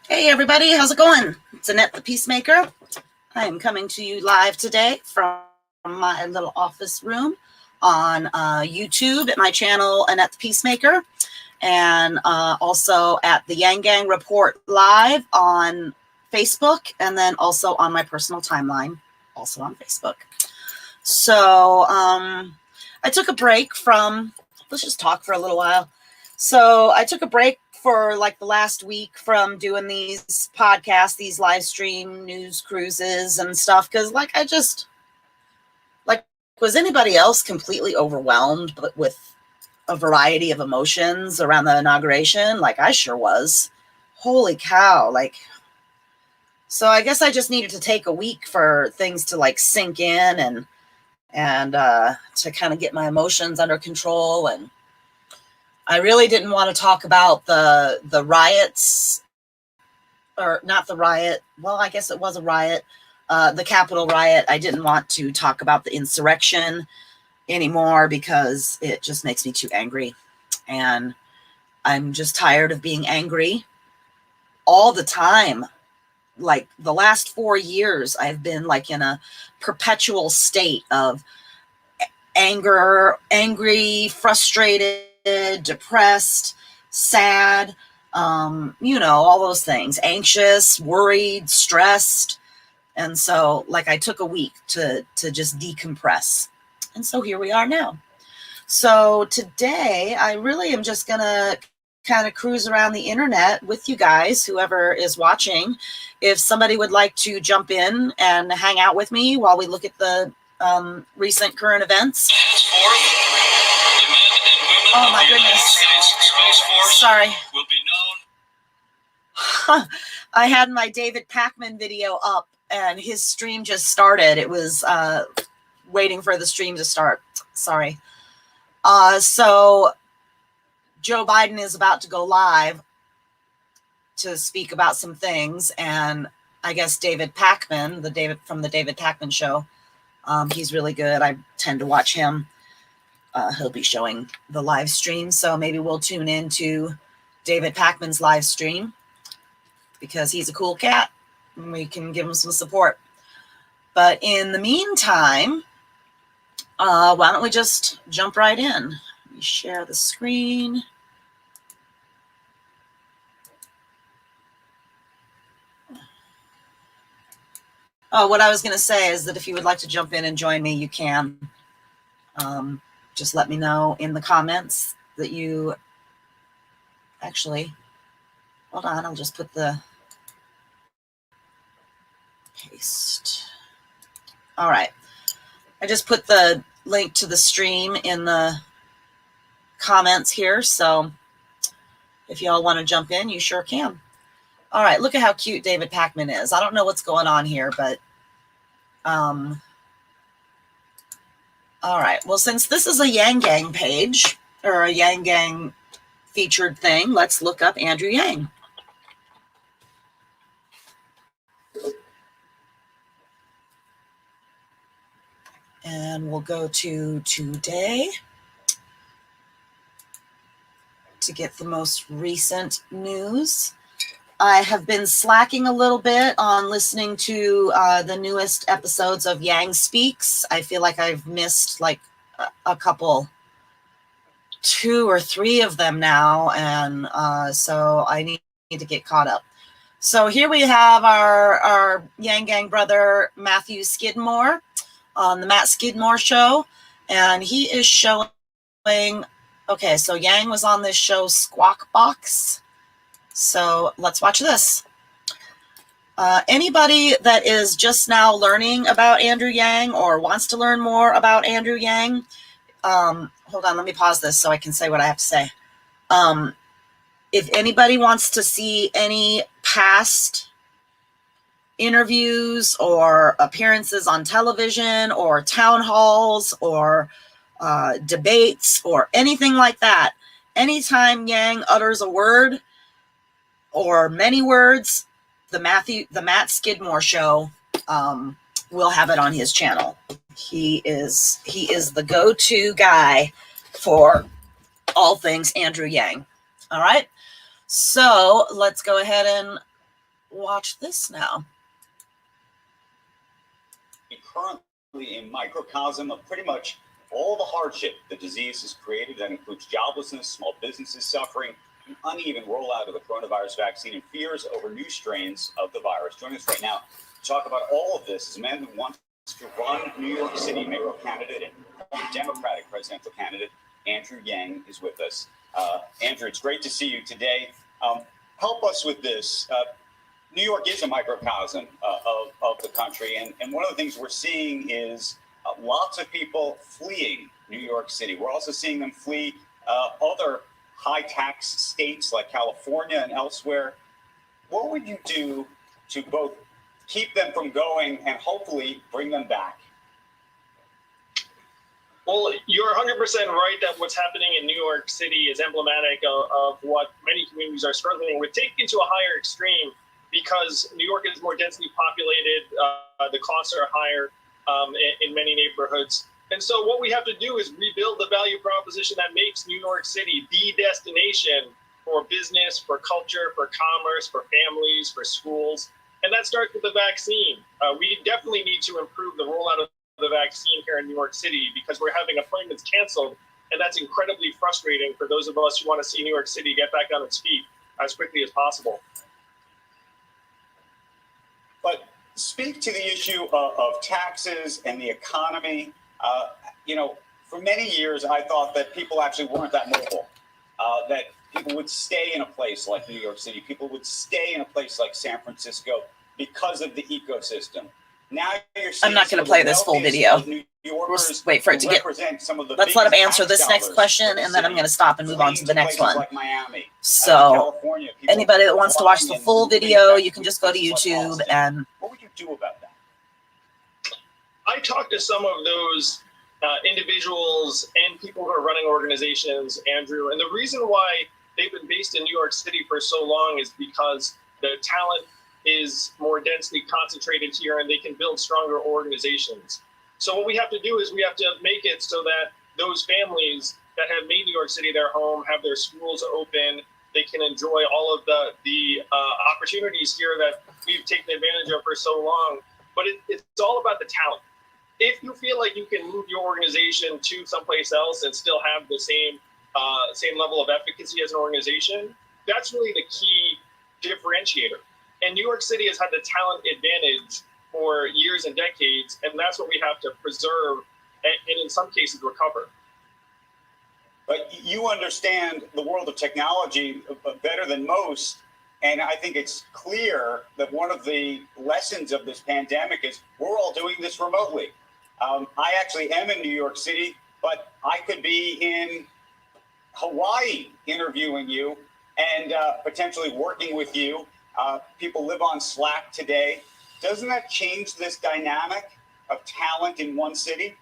Hey everybody, how's it going? It's Annette the Peacemaker. I am coming to you live today from my little office room on YouTube at my channel, Annette the Peacemaker, and also at the Yang Gang Report Live on Facebook, and then also on my personal timeline, also on Facebook. So I took a break from, let's just talk for a little while. So I took a break for like the last week from doing these podcasts, these live stream news cruises and stuff. Cause was anybody else completely overwhelmed with a variety of emotions around the inauguration? Like I sure was. Holy cow. So I guess I just needed to take a week for things to like sink in and to kind of get my emotions under control. And I really didn't want to talk about the riots, or not the riot. Well, I guess it was a riot, the Capitol riot. I didn't want to talk about the insurrection anymore because it just makes me too angry. And I'm just tired of being angry all the time. Like the last 4 years, I've been like in a perpetual state of angry, frustrated, depressed, sad, all those things, anxious, worried, stressed. And so like I took a week to just decompress. And so here we are now. So today I really am just going to kind of cruise around the internet with you guys, whoever is watching. If somebody would like to jump in and hang out with me while we look at the recent current events. Oh my goodness. Sorry. I had my David Pakman video up and his stream just started. It was waiting for the stream to start. Sorry. So Joe Biden is about to go live to speak about some things. And I guess David Pakman, from the David Pakman show, he's really good. I tend to watch him. He'll be showing the live stream. So maybe we'll tune into David Pakman's live stream because he's a cool cat and we can give him some support. But in the meantime, why don't we just jump right in? Let me share the screen. Oh, what I was going to say is that if you would like to jump in and join me, you can. Just let me know in the comments that you actually, hold on, I'll just put the paste. All right. I just put the link to the stream in the comments here. So if y'all want to jump in, you sure can. All right. Look at how cute David Pakman is. I don't know what's going on here, but all right. Well, since this is a Yang Gang page or a Yang Gang featured thing, let's look up Andrew Yang. And we'll go to today to get the most recent news. I have been slacking a little bit on listening to the newest episodes of Yang Speaks. I feel like I've missed like a couple, 2 or 3 of them now. And so I need to get caught up. So here we have our Yang Gang brother, Matthew Skidmore, on the Matt Skidmore show. And he is showing, okay, so Yang was on this show, Squawk Box. So let's watch this. Anybody that is just now learning about Andrew Yang or wants to learn more about Andrew Yang, hold on, let me pause this so I can say what I have to say. If anybody wants to see any past interviews or appearances on television or town halls or debates or anything like that, anytime Yang utters a word or many words, the Matt Skidmore show will have it on his channel. He is the go-to guy for all things Andrew Yang. All right. So let's go ahead and watch this now. Currently a microcosm of pretty much all the hardship the disease has created. That includes joblessness, small businesses suffering, an uneven rollout of the coronavirus vaccine, and fears over new strains of the virus. Joining us right now to talk about all of this is a man who wants to run New York City mayoral candidate and Democratic presidential candidate. Andrew Yang is with us. Andrew, it's great to see you today. Help us with this. New York is a microcosm of the country, and one of the things we're seeing is lots of people fleeing New York City. We're also seeing them flee other high-tax states like California and elsewhere. What would you do to both keep them from going and hopefully bring them back? Well, you're 100% right that what's happening in New York City is emblematic of what many communities are struggling with, taken to a higher extreme because New York is more densely populated. The costs are higher in many neighborhoods. And so what we have to do is rebuild the value proposition that makes New York City the destination for business, for culture, for commerce, for families, for schools. And that starts with the vaccine. We definitely need to improve the rollout of the vaccine here in New York City because we're having appointments canceled. And that's incredibly frustrating for those of us who want to see New York City get back on its feet as quickly as possible. But speak to the issue of taxes and the economy. For many years, I thought that people actually weren't that mobile, that people would stay in a place like New York City. People would stay in a place like San Francisco because of the ecosystem. Now you're seeing I'm not going to play this full video. We'll wait for it to get. Let's let him answer this next question, and then I'm going to stop and move on to the next one. Like Miami, so anybody that wants to watch the full video, you can just go to YouTube and. What would you do about that? I talked to some of those individuals and people who are running organizations, Andrew, and the reason why they've been based in New York City for so long is because the talent is more densely concentrated here and they can build stronger organizations. So what we have to do is we have to make it so that those families that have made New York City their home, have their schools open, they can enjoy all of the opportunities here that we've taken advantage of for so long. But it's all about the talent. If you feel like you can move your organization to someplace else and still have the same level of efficacy as an organization, that's really the key differentiator. And New York City has had the talent advantage for years and decades, and that's what we have to preserve and in some cases recover. But you understand the world of technology better than most, and I think it's clear that one of the lessons of this pandemic is we're all doing this remotely. I actually am in New York City, but I could be in Hawaii interviewing you and potentially working with you. People live on Slack today. Doesn't that change this dynamic of talent in one city?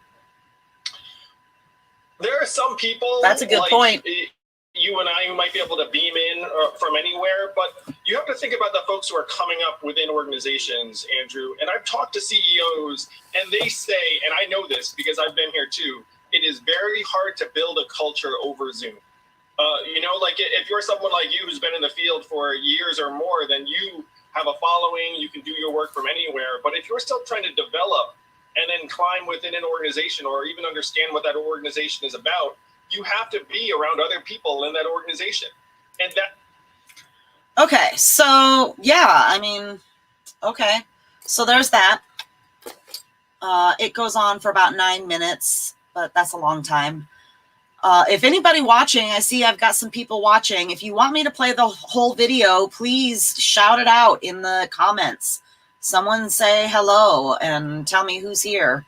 There are some people. That's a good point. You and I who might be able to beam in from anywhere, but you have to think about the folks who are coming up within organizations, Andrew. And I've talked to CEOs, and they say, and I know this because I've been here too, it is very hard to build a culture over Zoom. Like if you're someone like you who's been in the field for years or more, then you have a following, you can do your work from anywhere. But if you're still trying to develop and then climb within an organization or even understand what that organization is about, you have to be around other people in that organization. And that. Okay. So, yeah, okay. So there's that. It goes on for about 9 minutes, but that's a long time. If anybody watching, I see I've got some people watching. If you want me to play the whole video, please shout it out in the comments. Someone say hello and tell me who's here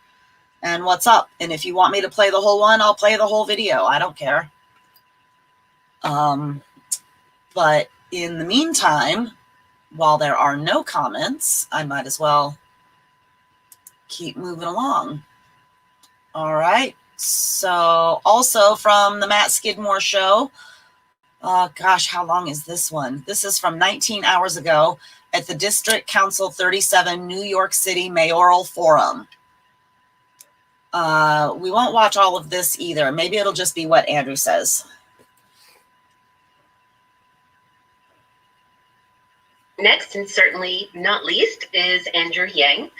and what's up. And if you want me to play the whole one, I'll play the whole video. I don't care. But in the meantime, while there are no comments, I might as well keep moving along. All right. So also from the Matt Skidmore show, gosh, how long is this one? This is from 19 hours ago at the District Council 37 New York City Mayoral Forum. We won't watch all of this either. Maybe it'll just be what Andrew says. Next, and certainly not least, is Andrew Yang.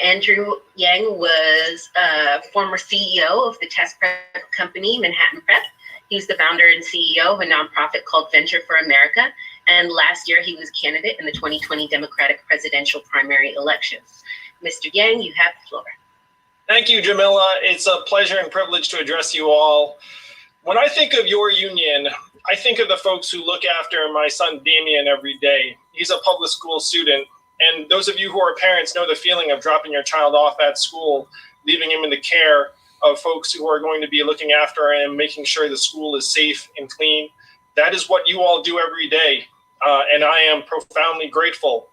Andrew Yang was a former CEO of the test prep company Manhattan Prep. He's the founder and CEO of a nonprofit called Venture for America. And last year, he was a candidate in the 2020 Democratic presidential primary elections. Mr. Yang, you have the floor. Thank you, Jamila. It's a pleasure and privilege to address you all. When I think of your union, I think of the folks who look after my son Damien every day. He's a public school student. And those of you who are parents know the feeling of dropping your child off at school, leaving him in the care of folks who are going to be looking after him, making sure the school is safe and clean. That is what you all do every day. And I am profoundly grateful.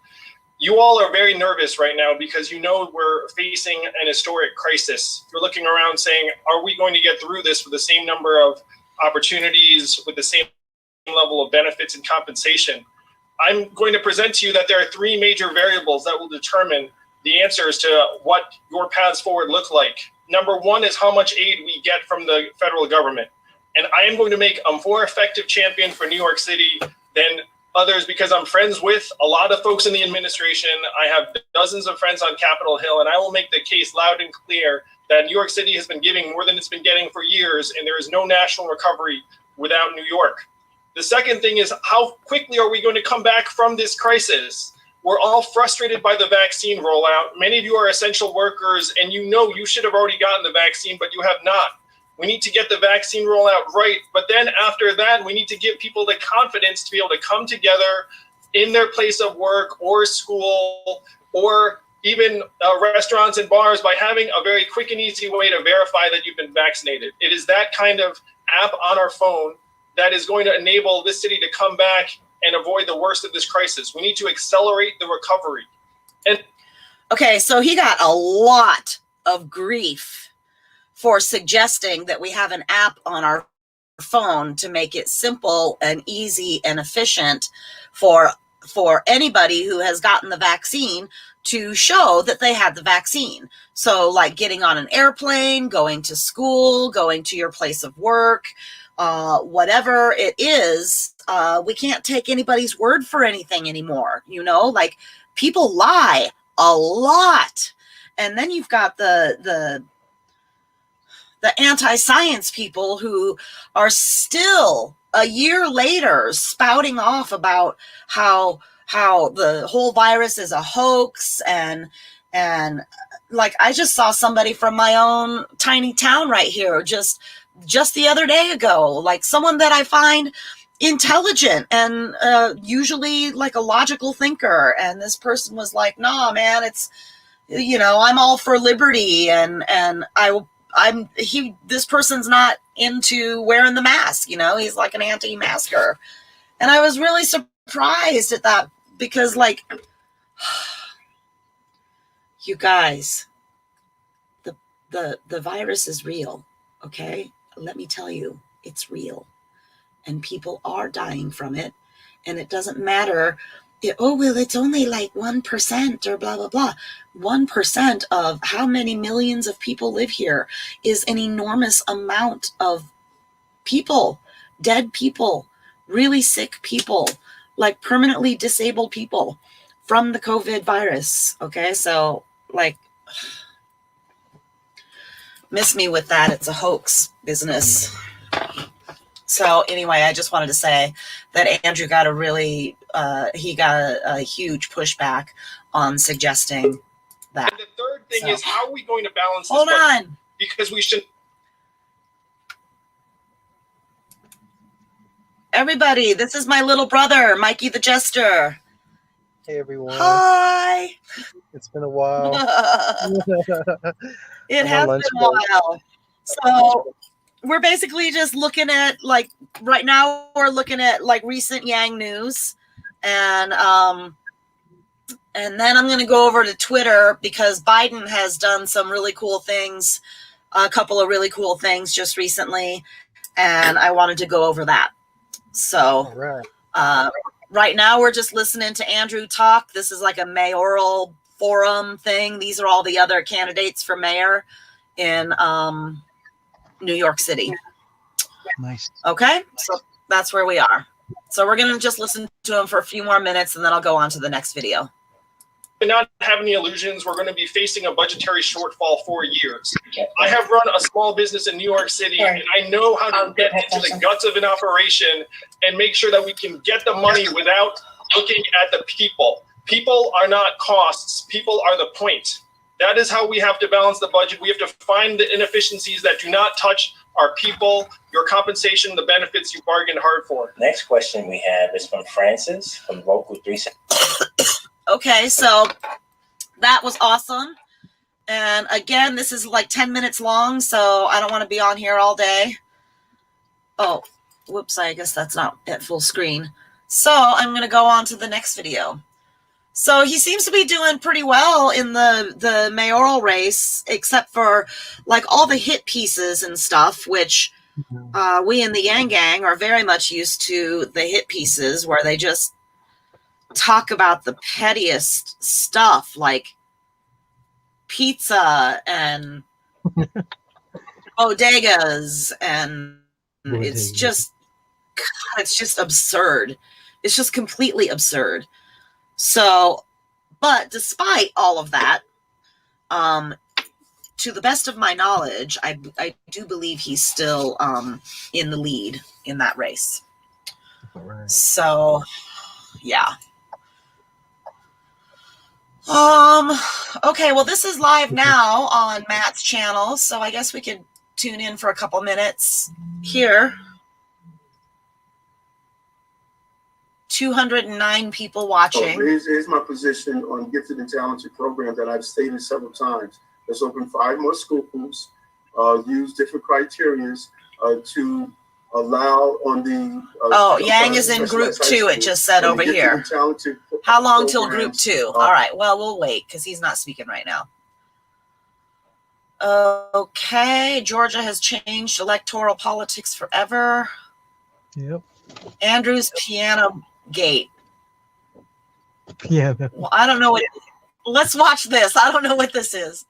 You all are very nervous right now because you know we're facing an historic crisis. You're looking around saying, are we going to get through this with the same number of opportunities, with the same level of benefits and compensation? I'm going to present to you that there are three major variables that will determine the answers to what your paths forward look like. Number one is how much aid we get from the federal government. And I am going to make a more effective champion for New York City than others because I'm friends with a lot of folks in the administration. I have dozens of friends on Capitol Hill, and I will make the case loud and clear that New York City has been giving more than it's been getting for years, and there is no national recovery without New York. The second thing is how quickly are we going to come back from this crisis? We're all frustrated by the vaccine rollout. Many of you are essential workers, and you know you should have already gotten the vaccine, but you have not. We need to get the vaccine rollout right. But then after that, we need to give people the confidence to be able to come together in their place of work or school or even restaurants and bars by having a very quick and easy way to verify that you've been vaccinated. It is that kind of app on our phone that is going to enable this city to come back and avoid the worst of this crisis. We need to accelerate the recovery. And okay, so he got a lot of grief for suggesting that we have an app on our phone to make it simple and easy and efficient for anybody who has gotten the vaccine to show that they had the vaccine. So like getting on an airplane, going to school, going to your place of work, whatever it is, we can't take anybody's word for anything anymore. You know, like people lie a lot. And then you've got the anti-science people who are still a year later spouting off about how the whole virus is a hoax and like I just saw somebody from my own tiny town right here just the other day ago, like someone that I find intelligent and usually like a logical thinker, and this person was like, nah man, it's, you know, I'm all for liberty and this person's not into wearing the mask, you know, he's like an anti-masker. And I was really surprised at that because like, you guys, the virus is real. Okay. Let me tell you, it's real and people are dying from it. And it doesn't matter. Oh, well, it's only like 1% or blah, blah, blah. 1% of how many millions of people live here is an enormous amount of people, dead people, really sick people, like permanently disabled people from the COVID virus. Okay, so like, miss me with that. It's a hoax business. So anyway, I just wanted to say that Andrew got a really, he got a huge pushback on suggesting that. And the third thing is, how are we going to balance this? Hold on. Because we should. Everybody, this is my little brother, Mikey the Jester. Hey, everyone. Hi. It's been a while. It has been a while. So we're basically just looking at, like, right now we're looking at like recent Yang news, and then I'm going to go over to Twitter because Biden has done some really cool things, a couple of really cool things just recently, and I wanted to go over that. So right now we're just listening to Andrew talk. This is like a mayoral forum thing. These are all the other candidates for mayor in New York City. Nice. Okay, so that's where we are. So we're going to just listen to him for a few more minutes, and then I'll go on to the next video. And not have any illusions, we're going to be facing a budgetary shortfall for years. I have run a small business in New York City, and I know how to get into the guts of an operation and make sure that we can get the money without looking at the people. People are not costs. People are the point. That is how we have to balance the budget. We have to find the inefficiencies that do not touch our people, your compensation, the benefits you bargained hard for. Next question we have is from Francis from Local 3. Okay, so that was awesome. And again, this is like 10 minutes long, so I don't want to be on here all day. Oh, whoops, I guess that's not at full screen. So I'm going to go on to the next video. So he seems to be doing pretty well in the mayoral race, except for like all the hit pieces and stuff, which we in the Yang Gang are very much used to, the hit pieces where they just talk about the pettiest stuff like pizza and bodegas, and it's just absurd. It's just completely absurd. So, but despite all of that, to the best of my knowledge, I do believe he's still in the lead in that race. Right. So, yeah. Okay, well, this is live now on Matt's channel, so I guess we could tune in for a couple minutes here. 209 people watching. Here's my position on gifted and talented program that I've stated several times. Let's open 5 more schools, use different criterions to allow on the Yang is in group 2, it just said over here. How long till group 2? All right, well, we'll wait because he's not speaking right now. Okay, Georgia has changed electoral politics forever. Yep. Andrew's piano gate. Yeah. Well, I don't know what. Let's watch this. I don't know what this is.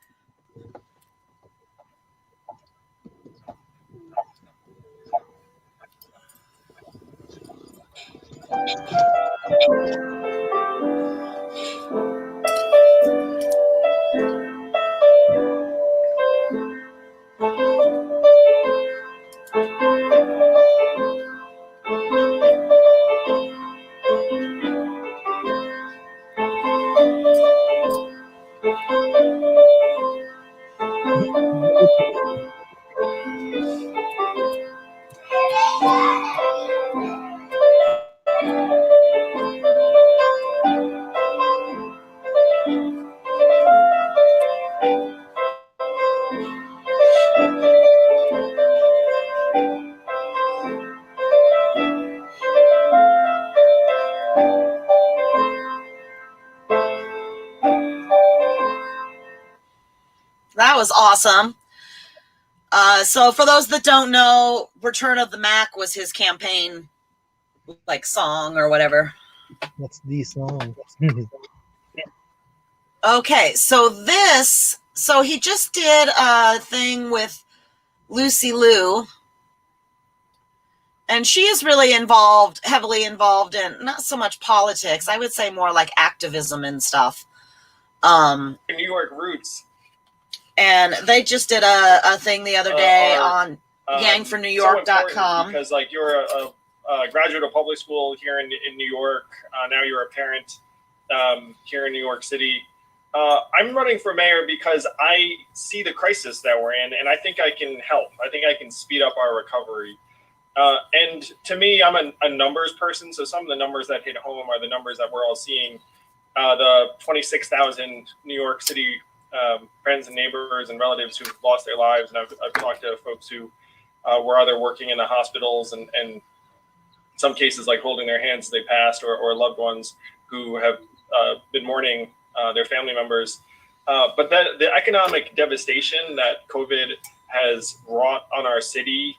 That was awesome. So for those that don't know, Return of the Mac was his campaign like song or whatever. That's the song. Okay, so he just did a thing with Lucy Liu, and she is really heavily involved in not so much politics, I would say more like activism and stuff. New York roots. And they just did a thing the other day on yangfornewyork.com. Because like you're a graduate of public school here in New York. Now you're a parent here in New York City. I'm running for mayor because I see the crisis that we're in, and I think I can help. I think I can speed up our recovery. And to me, I'm a numbers person, so some of the numbers that hit home are the numbers that we're all seeing. The 26,000 New York City friends and neighbors and relatives who've lost their lives, and I've talked to folks who were either working in the hospitals and in some cases like holding their hands as they passed, or loved ones who have been mourning their family members. But the economic devastation that COVID has wrought on our city,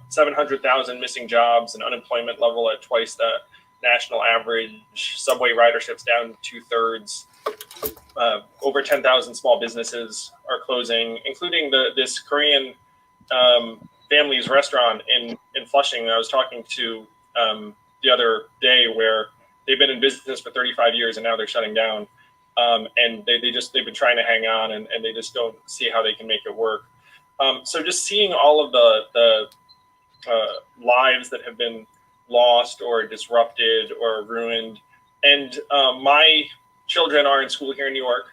700,000 missing jobs, an unemployment level at twice the national average, subway riderships down 2/3, over 10,000 small businesses are closing, including this Korean family's restaurant in Flushing. I was talking to the other day where they've been in business for 35 years and now they're shutting down. And they've been trying to hang on and they just don't see how they can make it work. So just seeing all of the lives that have been lost or disrupted or ruined. And my children are in school here in New York,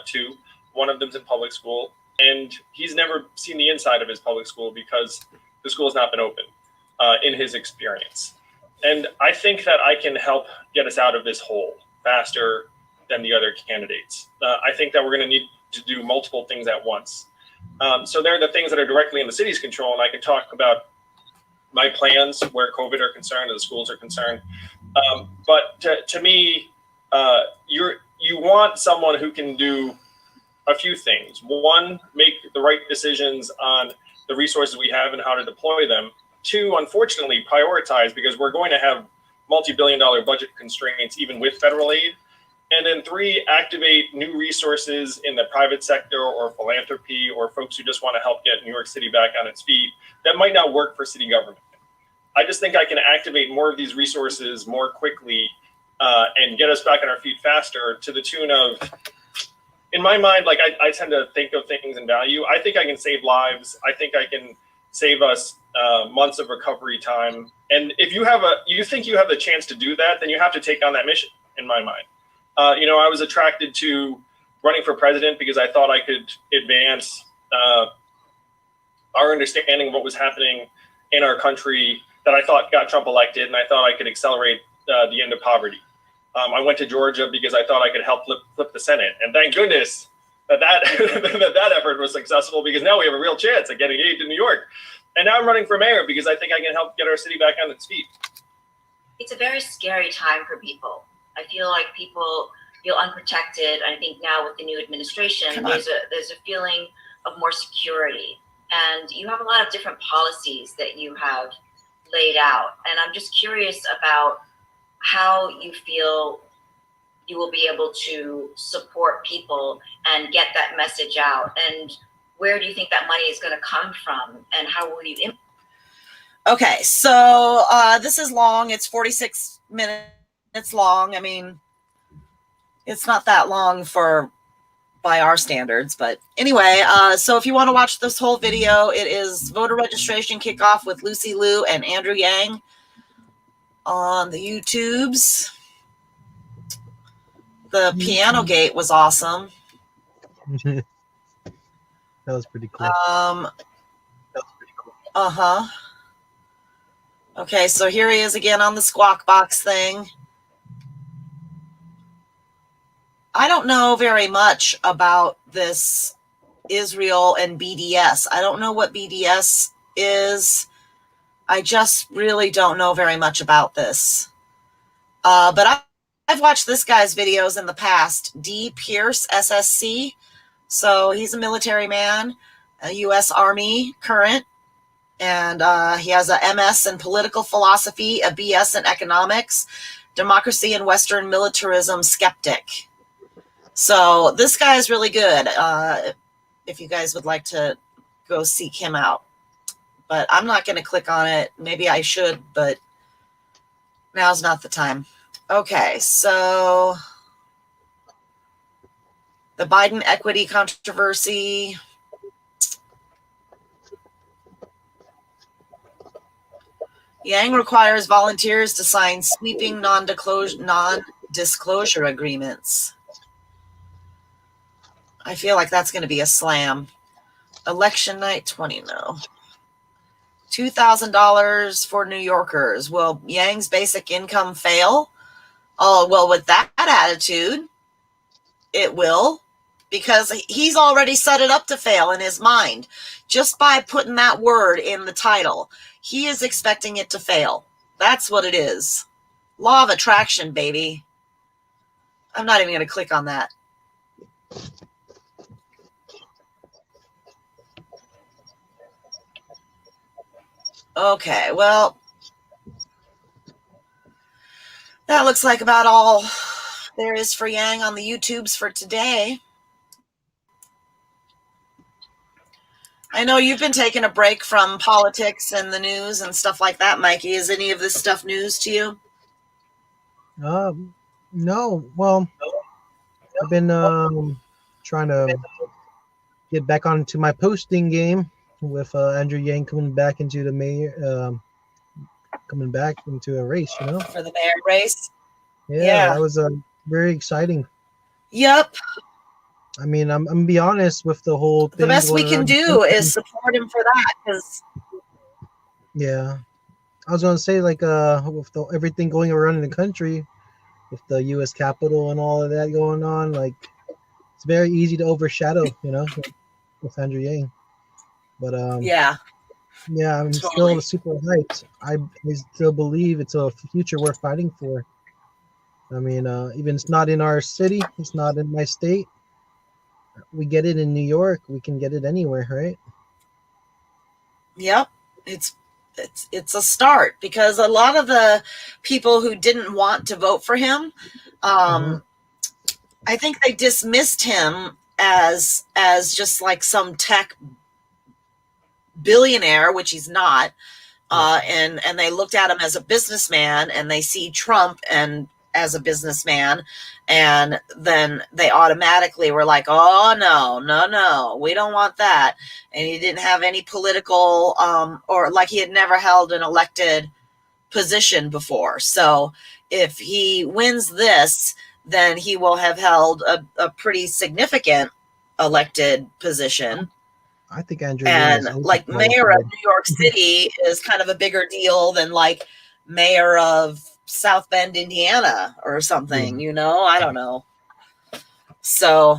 too. One of them's in public school, and he's never seen the inside of his public school because the school has not been open in his experience. And I think that I can help get us out of this hole faster than the other candidates. I think that we're going to need to do multiple things at once. So there are the things that are directly in the city's control, and I can talk about my plans where COVID are concerned, or the schools are concerned. But to me, you want someone who can do a few things. One, make the right decisions on the resources we have and how to deploy them. Two, unfortunately, prioritize, because we're going to have multi-billion-dollar budget constraints even with federal aid. And then three, activate new resources in the private sector or philanthropy or folks who just want to help get New York City back on its feet that might not work for city government. I just think I can activate more of these resources more quickly and get us back on our feet faster, to the tune of, in my mind, like I tend to think of things in value. I think I can save lives. I think I can save us months of recovery time. And if you think you have the chance to do that, then you have to take on that mission, in my mind. I was attracted to running for president because I thought I could advance our understanding of what was happening in our country that I thought got Trump elected, and I thought I could accelerate the end of poverty. I went to Georgia because I thought I could help flip the Senate, and thank goodness that effort was successful, because now we have a real chance at getting aid to New York. And now I'm running for mayor because I think I can help get our city back on its feet. It's a very scary time for people. I feel like people feel unprotected. I think now with the new administration, there's a feeling of more security. And you have a lot of different policies that you have laid out. And I'm just curious about how you feel you will be able to support people and get that message out. And where do you think that money is going to come from? And how will you Okay, so this is long. It's 46 minutes long. I mean, it's not that long by our standards, but anyway, so if you want to watch this whole video, it is voter registration kickoff with Lucy Liu and Andrew Yang on the YouTubes. The piano gate was awesome. That was pretty cool. Okay, so here he is again on the squawk box thing. I don't know very much about this Israel and BDS. I don't know what BDS is. I just really don't know very much about this. But I've watched this guy's videos in the past. D. Pierce, SSC. So he's a military man, a U.S. Army current. And he has a MS in political philosophy, a BS in economics, democracy and Western militarism skeptic. So this guy is really good. If you guys would like to go seek him out. But I'm not going to click on it. Maybe I should, but now's not the time. Okay, so the Biden equity controversy. Yang requires volunteers to sign sweeping non-disclosure agreements. I feel like that's going to be a slam. Election night 20, no. $2,000 for New Yorkers. Will Yang's basic income fail? Oh, well, with that attitude, it will, because he's already set it up to fail in his mind. Just by putting that word in the title, he is expecting it to fail. That's what it is. Law of attraction, baby. I'm not even going to click on that. Okay, well, that looks like about all there is for Yang on the YouTubes for today. I know you've been taking a break from politics and the news and stuff like that, Mikey. Is any of this stuff news to you? No. Well, I've been trying to get back onto my posting game with Andrew Yang coming back into the mayor, coming back into a race. You know. For the mayor race. Yeah, Yeah. that was very exciting. Yep. I mean, I'm gonna be honest with the whole The thing best we going can around. do is support him for that, because Yeah, I was gonna say like with everything going around in the country, with the U.S. Capitol and all of that going on, like it's very easy to overshadow, you know, with Andrew Yang. But yeah, yeah, I'm still totally. super hyped. I still believe it's a future worth fighting for. I mean, even it's not in our city, it's not in my state. We get it in New York. We can get it anywhere, right? Yep. It's a start, because a lot of the people who didn't want to vote for him, Mm-hmm. I think they dismissed him as just like some tech billionaire, which he's not. And they looked at him as a businessman, and they see Trump and as a businessman, and then they automatically were like, oh no, we don't want that. And he didn't have any political or like he had never held an elected position before. So if he wins this, then he will have held a pretty significant elected position. I think Andrew Yang And is like mayor of overqualified. New York City is kind of a bigger deal than like mayor of South Bend, Indiana or something, Yeah. I don't know. So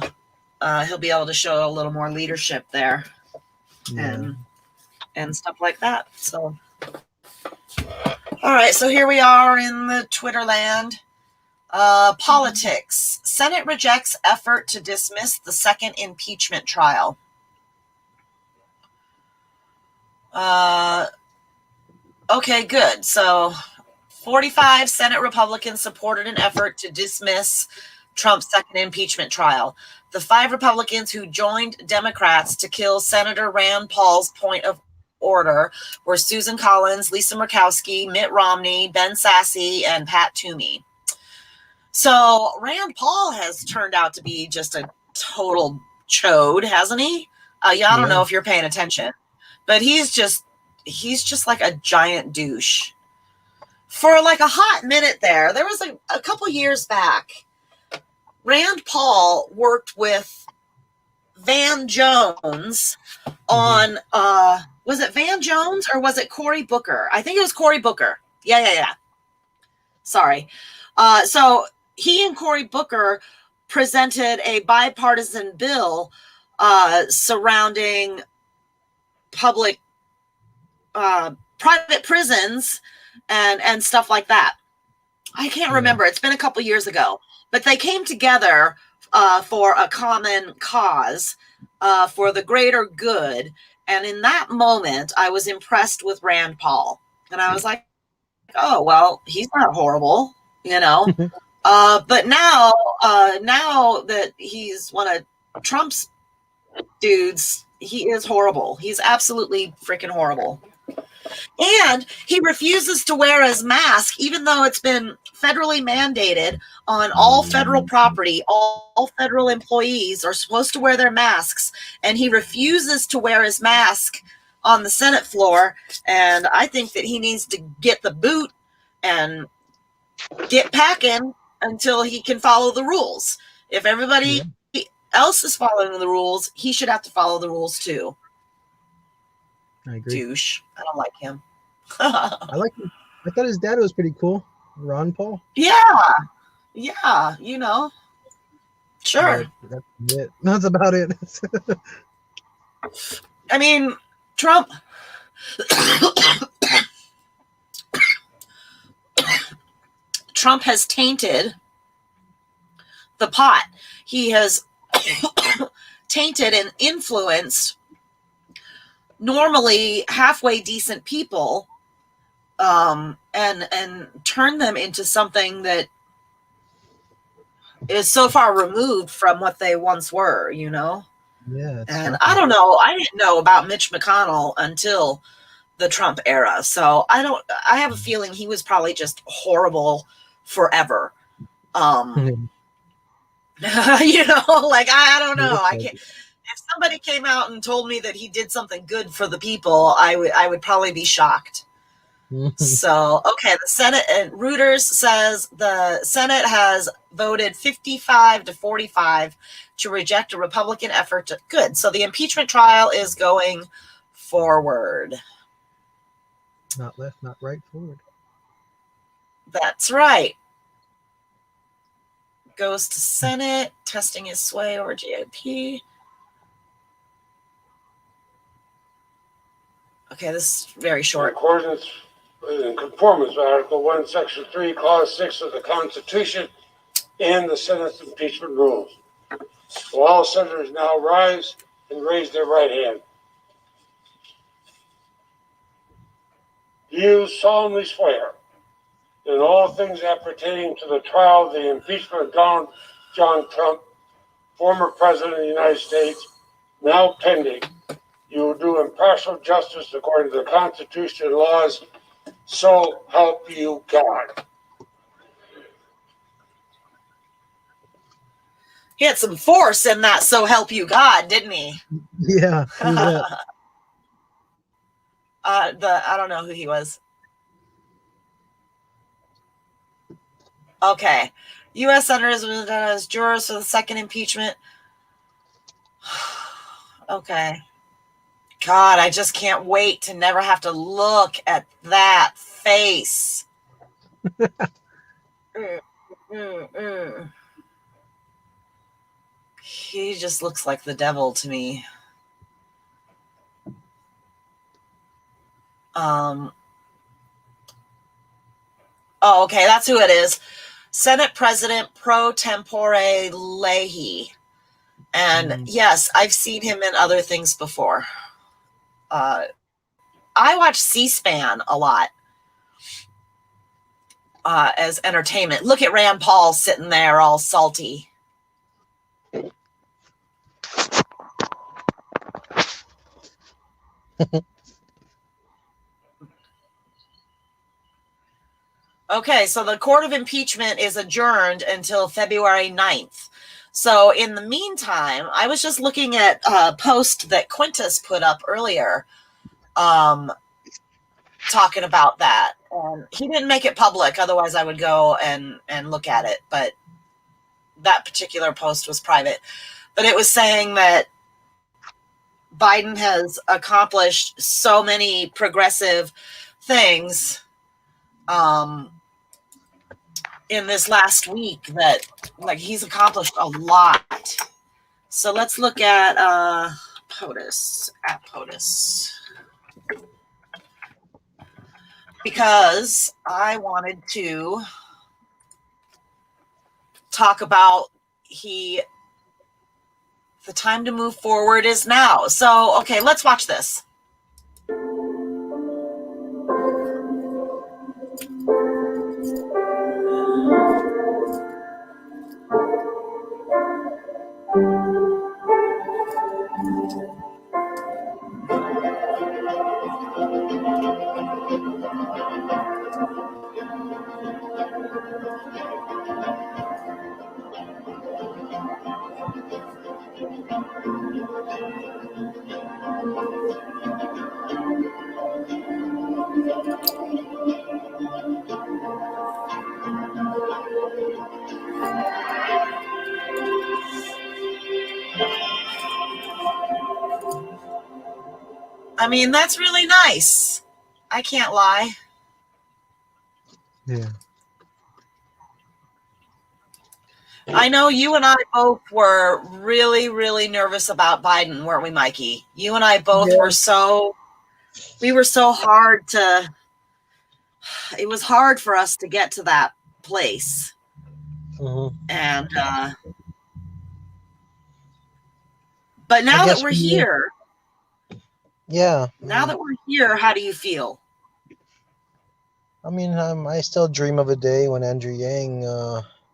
he'll be able to show a little more leadership there Yeah. and stuff like that. So, all right. So here we are in the Twitter land. Politics. Senate rejects effort to dismiss the second impeachment trial. Okay, good. So 45 Senate Republicans supported an effort to dismiss Trump's second impeachment trial. The 5 Republicans who joined Democrats to kill Senator Rand Paul's point of order were Susan Collins, Lisa Murkowski, Mitt Romney, Ben Sasse, and Pat Toomey. So Rand Paul has turned out to be just a total chode, hasn't he? I don't know if you're paying attention, but he's just like a giant douche. For like a hot minute there was a couple years back, Rand Paul worked with Van Jones on, was it Van Jones or was it Cory Booker? I think it was Cory Booker. Yeah. Sorry. So he and Cory Booker presented a bipartisan bill surrounding public private prisons and stuff like that. I can't remember. It's been a couple years ago, but they came together for a common cause, for the greater good. And in that moment, I was impressed with Rand Paul, and I was like, "Oh well, he's not horrible, But now that he's one of Trump's dudes, he is horrible. He's absolutely freaking horrible. And he refuses to wear his mask, even though it's been federally mandated on all federal property. All federal employees are supposed to wear their masks, and he refuses to wear his mask on the Senate floor. And I think that he needs to get the boot and get packing until he can follow the rules. If everybody else is following the rules, he should have to follow the rules too. I agree. Douche. I don't like him. I like him. I thought his dad was pretty cool, Ron Paul. Yeah, sure. That's it. That's about it. I mean, Trump. Trump has tainted the pot. He has tainted and influenced normally halfway decent people, and turn them into something that is so far removed from what they once were, Yeah. And I don't know. I didn't know about Mitch McConnell until the Trump era. So I have a feeling he was probably just horrible forever. You know, like I don't know. I can't. If somebody came out and told me that he did something good for the people, I would probably be shocked. So, okay, the Senate, Reuters says the Senate has voted 55-45 to reject a Republican effort to, good. So the impeachment trial is going forward. Not left, not right, forward. That's right. Goes to Senate, testing his sway over GOP. Okay, this is very short. In conformance with Article 1, Section 3, Clause 6 of the Constitution and the Senate's impeachment rules. Will all senators now rise and raise their right hand? Do you solemnly swear that in all things appertaining to the trial of the impeachment of Donald John Trump, former President of the United States, now pending, you will do impartial justice according to the Constitution and laws, so help you God? He had some force in that "so help you God," didn't he? Yeah. Who's that? I don't know who he was. Okay. U.S. senators as jurors for the second impeachment. Okay. God, I just can't wait to never have to look at that face. He just looks like the devil to me. Oh, okay, that's who it is. Senate President pro tempore Leahy. And yes, I've seen him in other things before. I watch C-SPAN a lot as entertainment. Look at Rand Paul sitting there all salty. Okay, so the court of impeachment is adjourned until February 9th. So in the meantime, I was just looking at a post that Quintus put up earlier talking about that. He didn't make it public, otherwise I would go and look at it, but that particular post was private. But it was saying that Biden has accomplished so many progressive things in this last week that like he's accomplished a lot. So let's look at POTUS, at POTUS, because I wanted to talk about the time to move forward is now. So, okay, let's watch this. I mean, that's really nice. I can't lie. Yeah. I know you and I both were really, really nervous about Biden, weren't we, Mikey? You and I both were we were so hard to, it was hard for us to get to that place. And, but now that we're here, now that we're here, how do you feel? I mean, I still dream of a day when Andrew Yang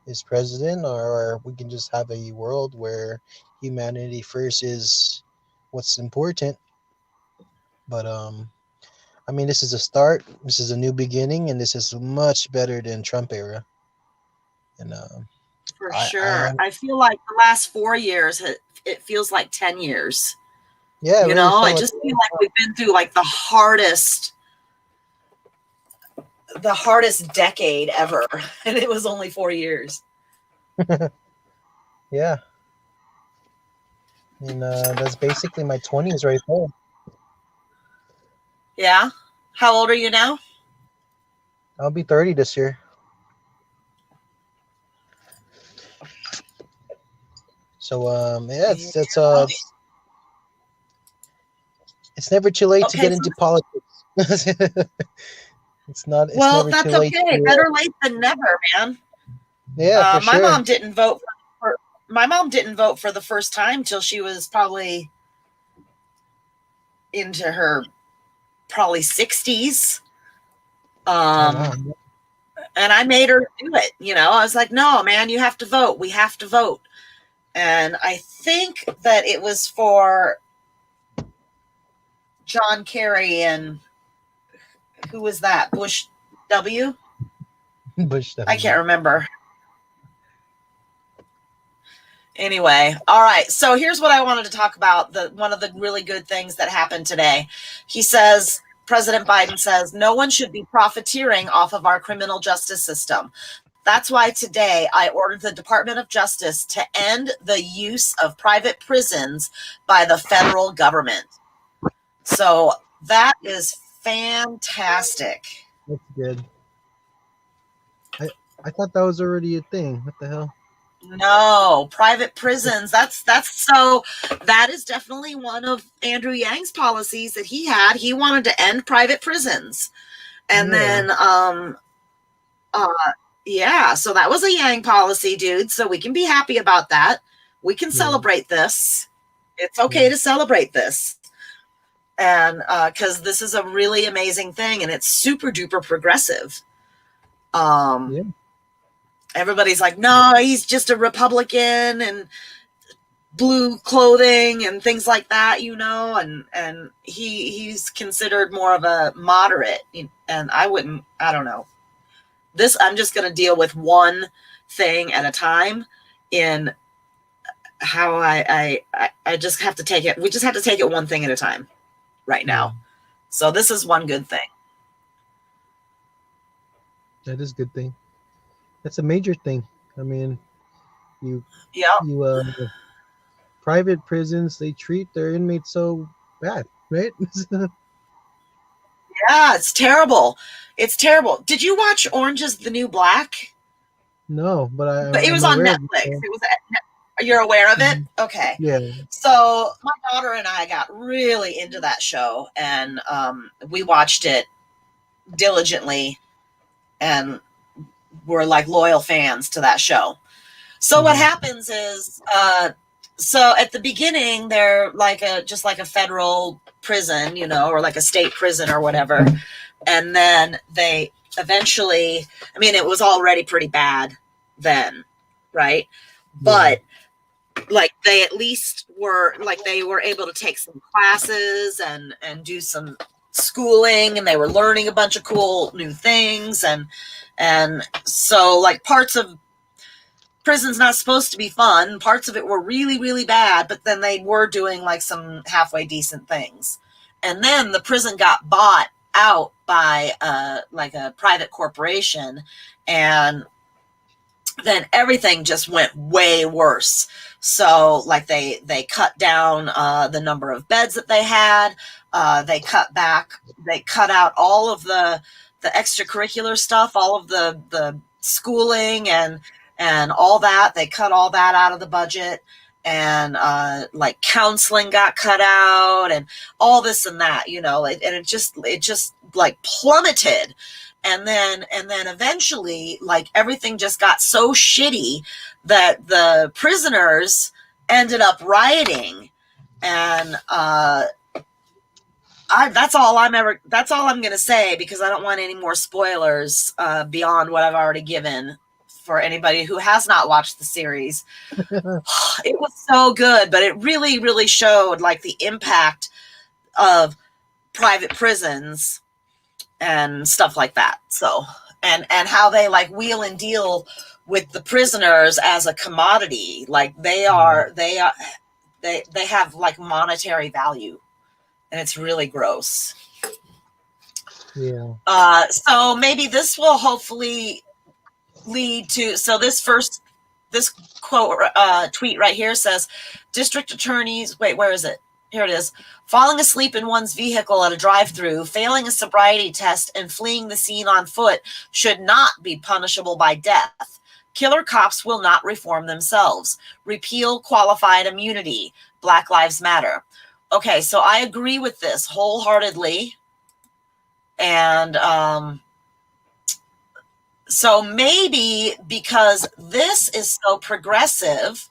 is president, or we can just have a world where humanity first is what's important. But I mean, this is a start. This is a new beginning, and this is much better than Trump era. And For I sure. I feel like the last 4 years, it feels like 10 years. yeah, it You really know, I felt just feel like we've been through like the hardest decade ever. And it was only 4 years. yeah. And that's basically my 20s right there. Yeah. How old are you now? I'll be 30 this year. So yeah, it's never too late to Okay. get into politics. It's Well, never that's too late okay. to Better late than never, man. yeah, for My sure. mom didn't vote my mom didn't vote for the first time till she was probably into her 60s. Oh, wow. And I made her do it. You know, I was like, no, man, you have to vote. We have to vote. And I think that it was for John Kerry and who was that? Bush W? Bush W. I can't remember. Anyway, all right. So here's what I wanted to talk about. One of the really good things that happened today. President Biden says, no one should be profiteering off of our criminal justice system. That's why today I ordered the Department of Justice to end the use of private prisons by the federal government. So that is fantastic. That's good. I thought that was already a thing. What the hell? No, private prisons. That is definitely one of Andrew Yang's policies that he had. He wanted to end private prisons. And then yeah, so that was a Yang policy, dude. So we can be happy about that. We can celebrate this. It's okay to celebrate this. And because this is a really amazing thing and it's super duper progressive. Everybody's like, no, he's just a Republican and blue clothing and things like that, you know, and he's considered more of a moderate. And I don't know. I'm just going to deal with one thing at a time in how I just have to take it. We just have to take it one thing at a time right now. So this is one good thing. That is a good thing. That's a major thing. I mean, private prisons, they treat their inmates so bad, right? Yeah, it's terrible. It's terrible. Did you watch Orange is the New Black? No, but it was on Netflix. You're aware of it? Okay. Yeah. So my daughter and I got really into that show, and we watched it diligently, and we're like loyal fans to that show. So what happens is, so at the beginning, they're like just like a federal prison, you know, or like a state prison or whatever. And then they eventually, I mean, it was already pretty bad then, right? But like they at least were like, they were able to take some classes and do some schooling, and they were learning a bunch of cool new things. And so like parts of prison's not supposed to be fun. Parts of it were really, really bad, but then they were doing like some halfway decent things. And then the prison got bought out by like a private corporation, and then everything just went way worse. So like they cut down the number of beds that they had. They cut out all of the extracurricular stuff, all of the schooling and all that. They cut all that out of the budget, and like counseling got cut out, and all this and that, you know, and it just like plummeted. And then eventually, like everything just got so shitty that the prisoners ended up rioting. And that's all I'm going to say, because I don't want any more spoilers beyond what I've already given for anybody who has not watched the series. It was so good, but it really, really showed like the impact of private prisons and stuff like that. So and how they like wheel and deal with the prisoners as a commodity. Like they have like monetary value, and it's really gross. Yeah. So maybe this will hopefully lead to, so this quote tweet right here says, district attorneys, wait, where is it? Here it is. Falling asleep in one's vehicle at a drive-through, failing a sobriety test, and fleeing the scene on foot should not be punishable by death. Killer cops will not reform themselves. Repeal qualified immunity. Black Lives Matter. Okay, so I agree with this wholeheartedly. And so maybe because this is so progressive,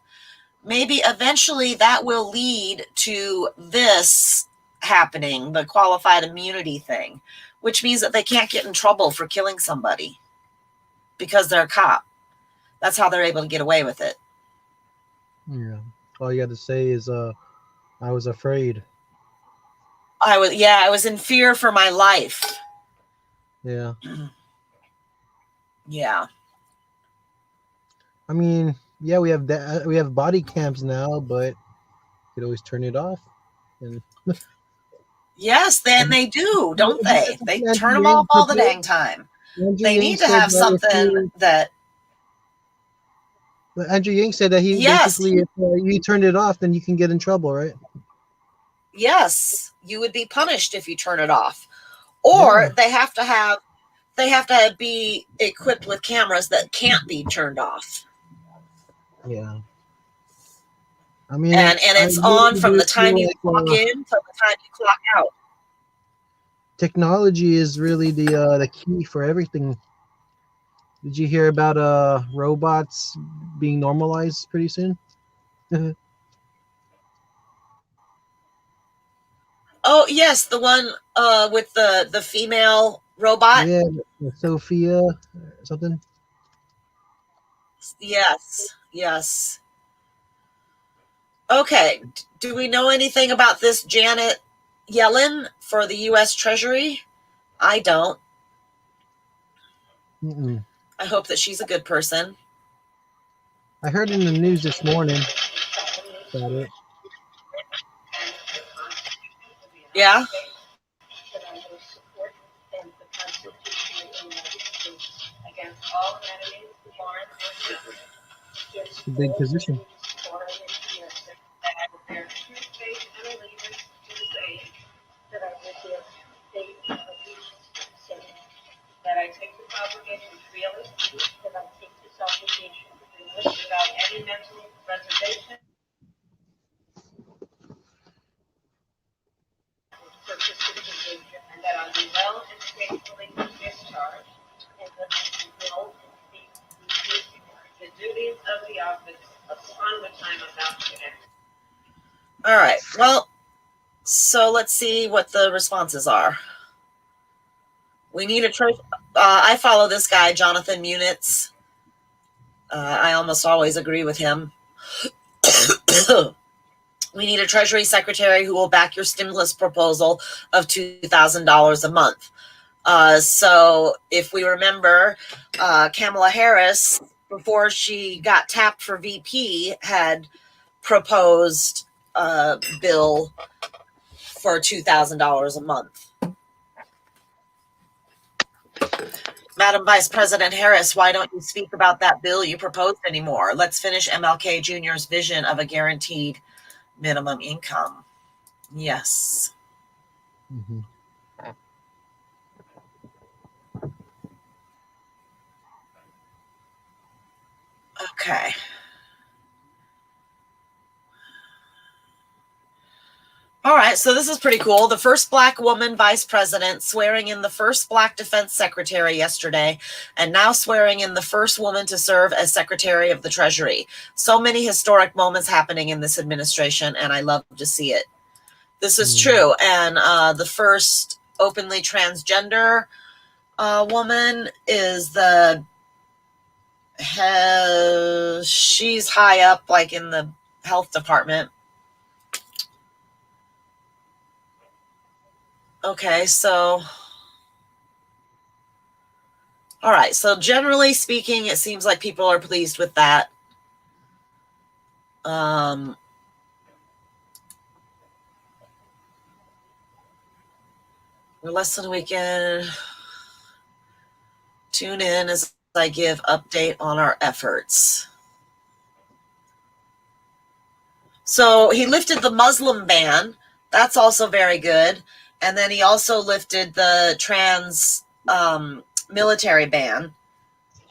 maybe eventually that will lead to this happening, the qualified immunity thing, which means that they can't get in trouble for killing somebody because they're a cop. That's how they're able to get away with it. Yeah. All you got to say is, I was afraid. I was in fear for my life. Yeah. Yeah. I mean, yeah, we have body cams now, but you could always turn it off. And Yes, then they do, don't they? They turn them off all the dang time. They need to have something that. But Andrew Yang said that basically, if you turned it off, then you can get in trouble, right? Yes, you would be punished if you turn it off, or they have to be equipped with cameras that can't be turned off. Yeah. I mean, and it's on from the time you clock in to the time you clock out. Technology is really the key for everything. Did you hear about robots being normalized pretty soon? Oh yes, the one with the female robot. Yeah, Sophia something. Yes. Okay. Do we know anything about this Janet Yellen for the U.S. Treasury? I don't. Mm-mm. I hope that she's a good person. I heard in the news this morning about it. Yeah. It's a big position. That I take this obligation freely, that I take this obligation freely without any mental reservation, purpose of behavior, and that I will well and faithfully discharge and that I will the duties of the office upon which I am about to enter. All right. Well, so let's see what the responses are. We need a I follow this guy, Jonathan Munitz. I almost always agree with him. We need a Treasury Secretary who will back your stimulus proposal of $2,000 a month. So if we remember, Kamala Harris, before she got tapped for VP, had proposed a bill for $2,000 a month. Madam Vice President Harris, why don't you speak about that bill you proposed anymore? Let's finish MLK Jr.'s vision of a guaranteed minimum income. Yes. Mm-hmm. Okay. All right, so this is pretty cool. The first Black woman vice president swearing in the first Black defense secretary yesterday, and now swearing in the first woman to serve as Secretary of the Treasury. So many historic moments happening in this administration, and I love to see it. This is true. And the first openly transgender woman is she's high up, like in the health department. Okay, so All right. So generally speaking, it seems like people are pleased with that. We're less than a weekend. Tune in as I give update on our efforts. So he lifted the Muslim ban. That's also very good. And then he also lifted the trans military ban.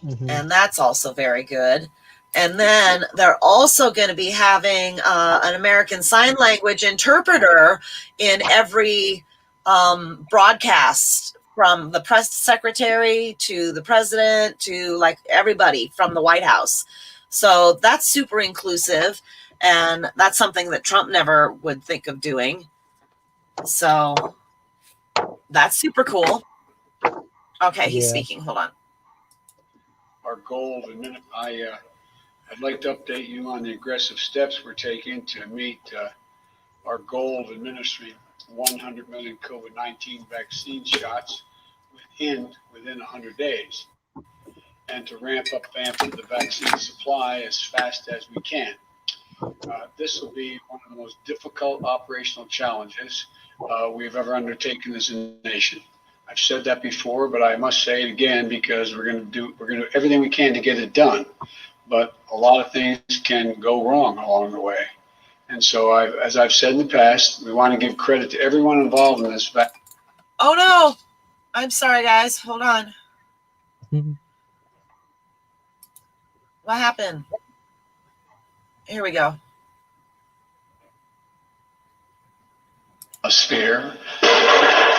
Mm-hmm. And that's also very good. And then they're also going to be having an American Sign Language interpreter in every broadcast, from the press secretary to the president to like everybody from the White House. So that's super inclusive. And that's something that Trump never would think of doing. So that's super cool. Okay, he's speaking. Hold on. Our goal, I'd like to update you on the aggressive steps we're taking to meet our goal of administering 100 million COVID-19 vaccine shots within 100 days, and to ramp up the vaccine supply as fast as we can. This will be one of the most difficult operational challenges we've ever undertaken as a nation. I've said that before, but I must say it again, because we're going to do everything we can to get it done. But a lot of things can go wrong along the way. And so, as I've said in the past, we want to give credit to everyone involved in this. Oh no! I'm sorry, guys. Hold on. Mm-hmm. What happened? Here we go. Sphere.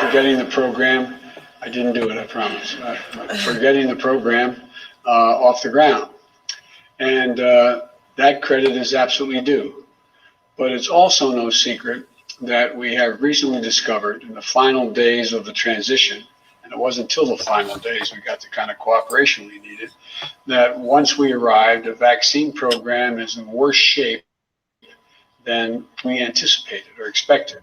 Forgetting the program. I didn't do it, I promise. Forgetting the program off the ground. And that credit is absolutely due. But it's also no secret that we have recently discovered in the final days of the transition, and it wasn't until the final days we got the kind of cooperation we needed, that once we arrived, the vaccine program is in worse shape than we anticipated or expected.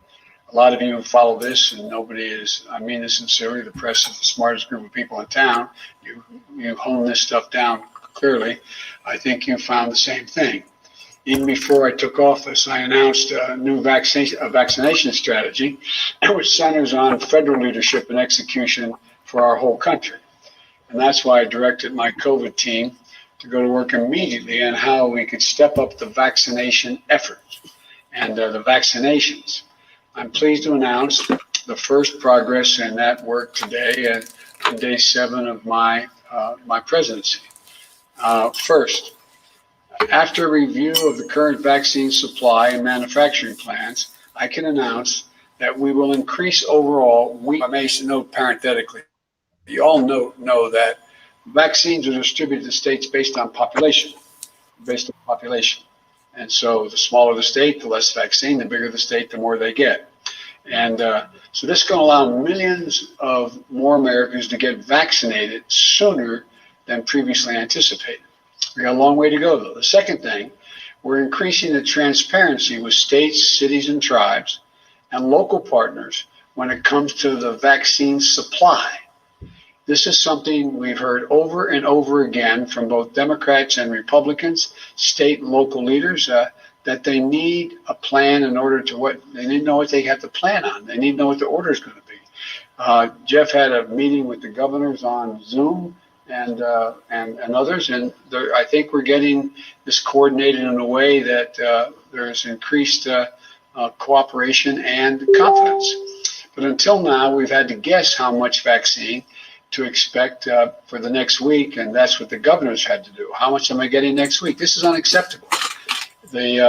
A lot of you follow this, and nobody is, I mean this sincerely, the press is the smartest group of people in town. You hone this stuff down clearly. I think you found the same thing. Even before I took office, I announced a new vaccination strategy, which centers on federal leadership and execution for our whole country. And that's why I directed my COVID team to go to work immediately on how we could step up the vaccination effort and the vaccinations. I'm pleased to announce the first progress in that work today, on day 7 of my presidency. First, after review of the current vaccine supply and manufacturing plans, I can announce that we will increase overall. I may note parenthetically, you all know that vaccines are distributed to states based on population. And so the smaller the state, the less vaccine, the bigger the state, the more they get. And so this is going to allow millions of more Americans to get vaccinated sooner than previously anticipated. We got a long way to go, though. The second thing, we're increasing the transparency with states, cities, and tribes and local partners when it comes to the vaccine supply. This is something we've heard over and over again from both Democrats and Republicans, state and local leaders, that they need a plan in order to they need to know what they have to plan on. They need to know what the order is going to be. Jeff had a meeting with the governors on Zoom and others, and I think we're getting this coordinated in a way that there's increased cooperation and confidence. But until now, we've had to guess how much vaccine to expect for the next week, and that's what the governors had to do. How much am I getting next week? This is unacceptable. The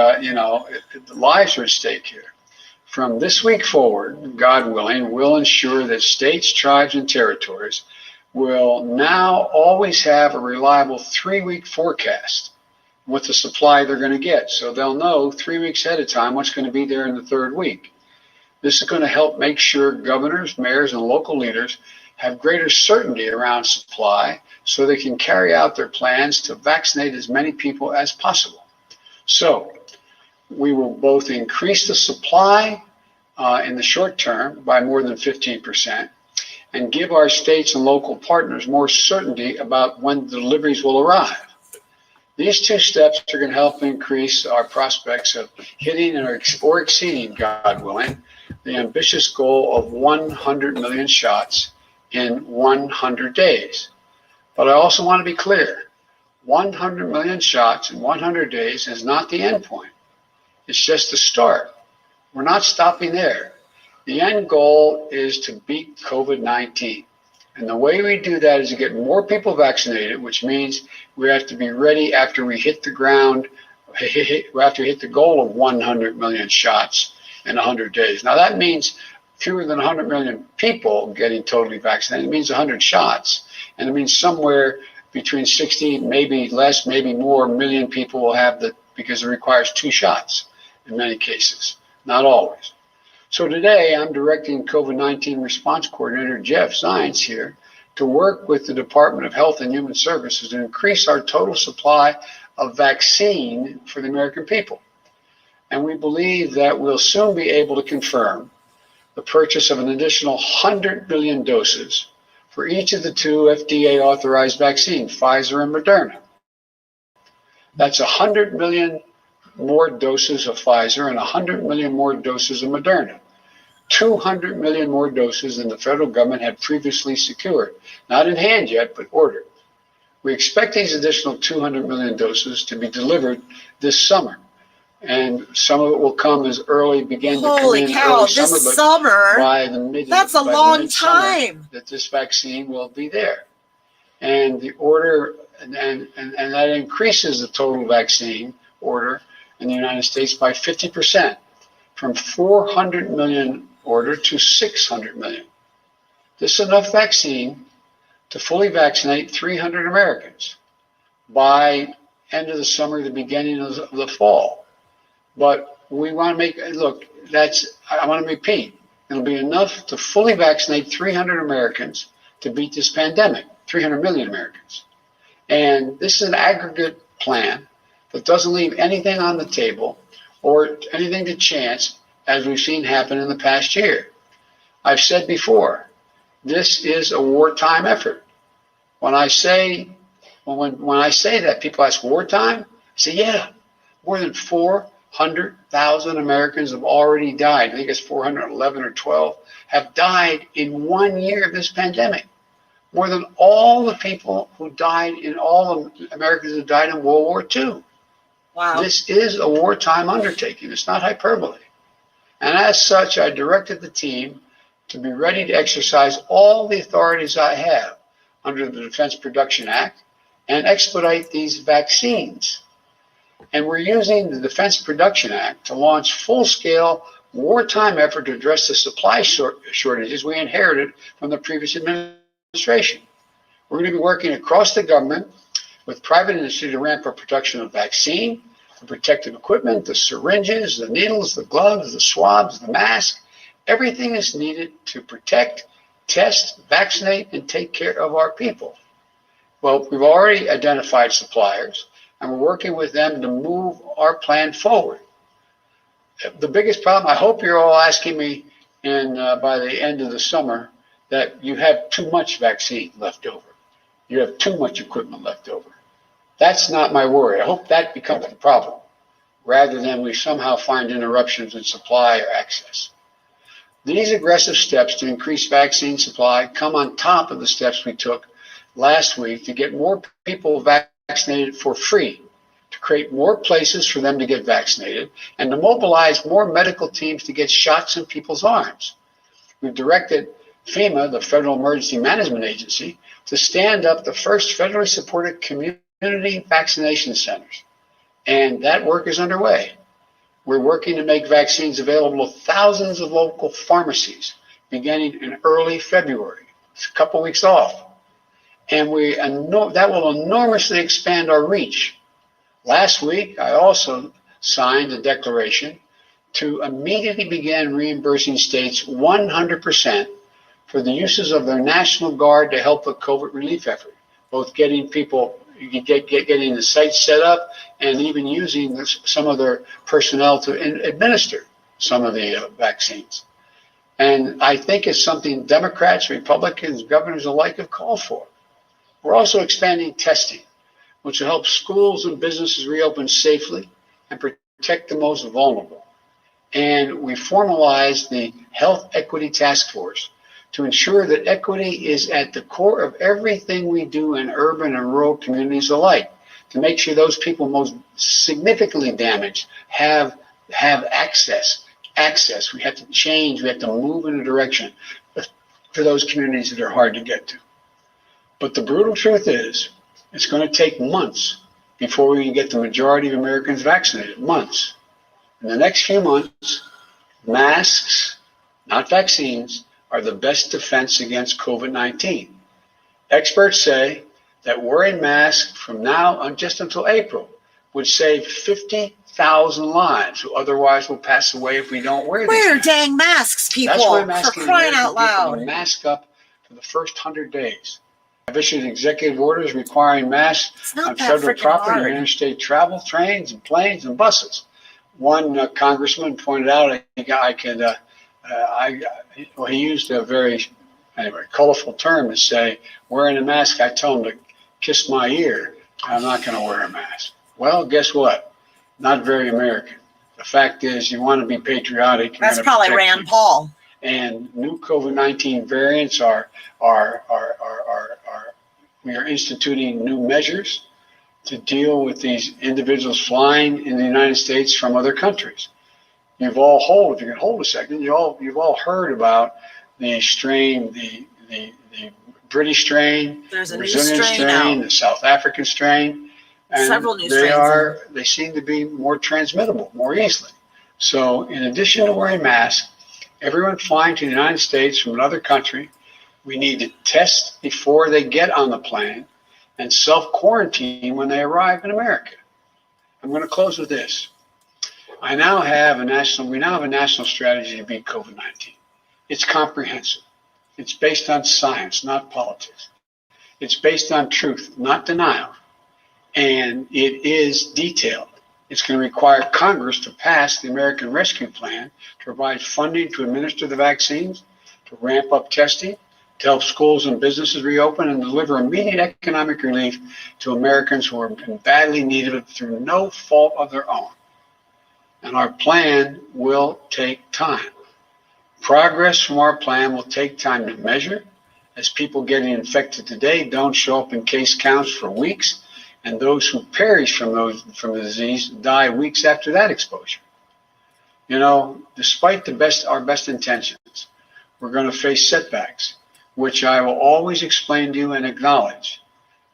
lives are at stake here. From this week forward, God willing, we'll ensure that states, tribes, and territories will now always have a reliable 3-week forecast with the supply they're going to get. So they'll know 3 weeks ahead of time what's going to be there in the 3rd week. This is going to help make sure governors, mayors, and local leaders have greater certainty around supply so they can carry out their plans to vaccinate as many people as possible. So we will both increase the supply in the short term by more than 15%, and give our states and local partners more certainty about when deliveries will arrive. These two steps are going to help increase our prospects of hitting or exceeding, God willing, the ambitious goal of 100 million shots in 100 days. But I also want to be clear, 100 million shots in 100 days is not the end point. It's just the start. We're not stopping there. The end goal is to beat COVID-19. And the way we do that is to get more people vaccinated, which means we have to be ready after we hit the ground, after we hit the goal of 100 million shots in 100 days. Now that means fewer than 100 million people getting totally vaccinated. It means 100 shots. And it means somewhere between 60, maybe less, maybe more million people will have that, because it requires 2 shots in many cases, not always. So today I'm directing COVID-19 response coordinator Jeff Zients here to work with the Department of Health and Human Services to increase our total supply of vaccine for the American people. And we believe that we'll soon be able to confirm the purchase of an additional 100 million doses for each of the 2 FDA-authorized vaccines, Pfizer and Moderna. That's 100 million more doses of Pfizer and 100 million more doses of Moderna. 200 million more doses than the federal government had previously secured. Not in hand yet, but ordered. We expect these additional 200 million doses to be delivered this summer. And some of it will come as early, begin to come Holy in cow, early this summer, summer? by the mid, That's a by the long midsummer, time. that this vaccine will be there. And the order, and that increases the total vaccine order in the United States by 50%, from 400 million order to 600 million. This is enough vaccine to fully vaccinate 300 Americans by end of the summer, the beginning of the fall. But we want to make, look, I want to repeat, it'll be enough to fully vaccinate 300 Americans to beat this pandemic, 300 million Americans. And this is an aggregate plan that doesn't leave anything on the table or anything to chance, as we've seen happen in the past year. I've said before, this is a wartime effort. When I say that, people ask, wartime? I say, yeah, more than 400,000 Americans have already died. I think it's 411 or 12 have died in 1 year of this pandemic. More than all the people who died in all of Americans who died in World War II. Wow. This is a wartime undertaking. It's not hyperbole. And as such, I directed the team to be ready to exercise all the authorities I have under the Defense Production Act and expedite these vaccines. And we're using the Defense Production Act to launch full-scale wartime effort to address the supply shortages we inherited from the previous administration. We're going to be working across the government with private industry to ramp up production of vaccine, the protective equipment, the syringes, the needles, the gloves, the swabs, the mask. Everything is needed to protect, test, vaccinate, and take care of our people. Well, we've already identified suppliers, and we're working with them to move our plan forward. The biggest problem, I hope you're all asking me by the end of the summer that you have too much vaccine left over. You have too much equipment left over. That's not my worry. I hope that becomes the problem, rather than we somehow find interruptions in supply or access. These aggressive steps to increase vaccine supply come on top of the steps we took last week to get more people vaccinated for free, to create more places for them to get vaccinated, and to mobilize more medical teams to get shots in people's arms. We've directed FEMA, the Federal Emergency Management Agency, to stand up the first federally supported community vaccination centers. And that work is underway. We're working to make vaccines available to thousands of local pharmacies beginning in early February. It's a couple weeks off. And that will enormously expand our reach. Last week, I also signed a declaration to immediately begin reimbursing states 100% for the uses of their National Guard to help the COVID relief effort, both getting people, getting the sites set up and even using some of their personnel to administer some of the vaccines. And I think it's something Democrats, Republicans, governors alike have called for. We're also expanding testing, which will help schools and businesses reopen safely and protect the most vulnerable. And we formalized the Health Equity Task Force to ensure that equity is at the core of everything we do in urban and rural communities alike, to make sure those people most significantly damaged have access. We have to change, we have to move in a direction for those communities that are hard to get to. But the brutal truth is, it's going to take months before we can get the majority of Americans vaccinated. Months. In the next few months, masks, not vaccines, are the best defense against COVID-19. Experts say that wearing masks from now on just until April would save 50,000 lives who otherwise will pass away if we don't wear these Wear masks. dang masks, people. That's why I'm for asking crying American out loud. people to mask up for the first 100 days. I've issued executive orders requiring masks It's not on that federal freaking property and hard. interstate travel, trains and planes and buses. One congressman pointed out, he used a very colorful term to say, wearing a mask, I tell him to kiss my ear. I'm not going to wear a mask. Well, guess what? Not very American. The fact is, you want to be patriotic. That's probably Rand people. Paul. And new COVID-19 variants we are instituting new measures to deal with these individuals flying in the United States from other countries. You've all if you can hold a second, you've all heard about the strain, the British strain, There's the a new Brazilian strain strain, out. the South African strain. And Several new strains. they seem to be more transmittable, more easily. So in addition to wearing masks, everyone flying to the United States from another country, we need to test before they get on the plane and self-quarantine when they arrive in America. I'm going to close with this. We now have a national strategy to beat COVID-19. It's comprehensive. It's based on science, not politics. It's based on truth, not denial. And it is detailed. It's going to require Congress to pass the American Rescue Plan to provide funding to administer the vaccines, to ramp up testing, to help schools and businesses reopen, and deliver immediate economic relief to Americans who have been badly needed through no fault of their own. And our plan will take time. Progress from our plan will take time to measure, as people getting infected today don't show up in case counts for weeks, and those who perish from the disease die weeks after that exposure. You know, despite our best intentions, we're going to face setbacks, which I will always explain to you and acknowledge.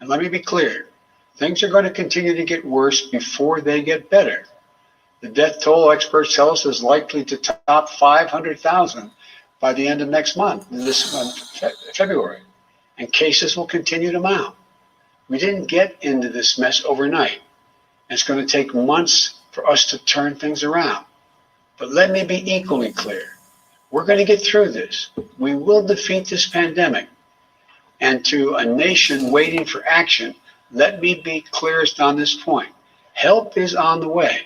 And let me be clear, things are going to continue to get worse before they get better. The death toll, experts tell us, is likely to top 500,000 by the end of next month, this month, February, and cases will continue to mount. We didn't get into this mess overnight. It's going to take months for us to turn things around. But let me be equally clear. We're going to get through this. We will defeat this pandemic. And to a nation waiting for action, let me be clearest on this point. Help is on the way.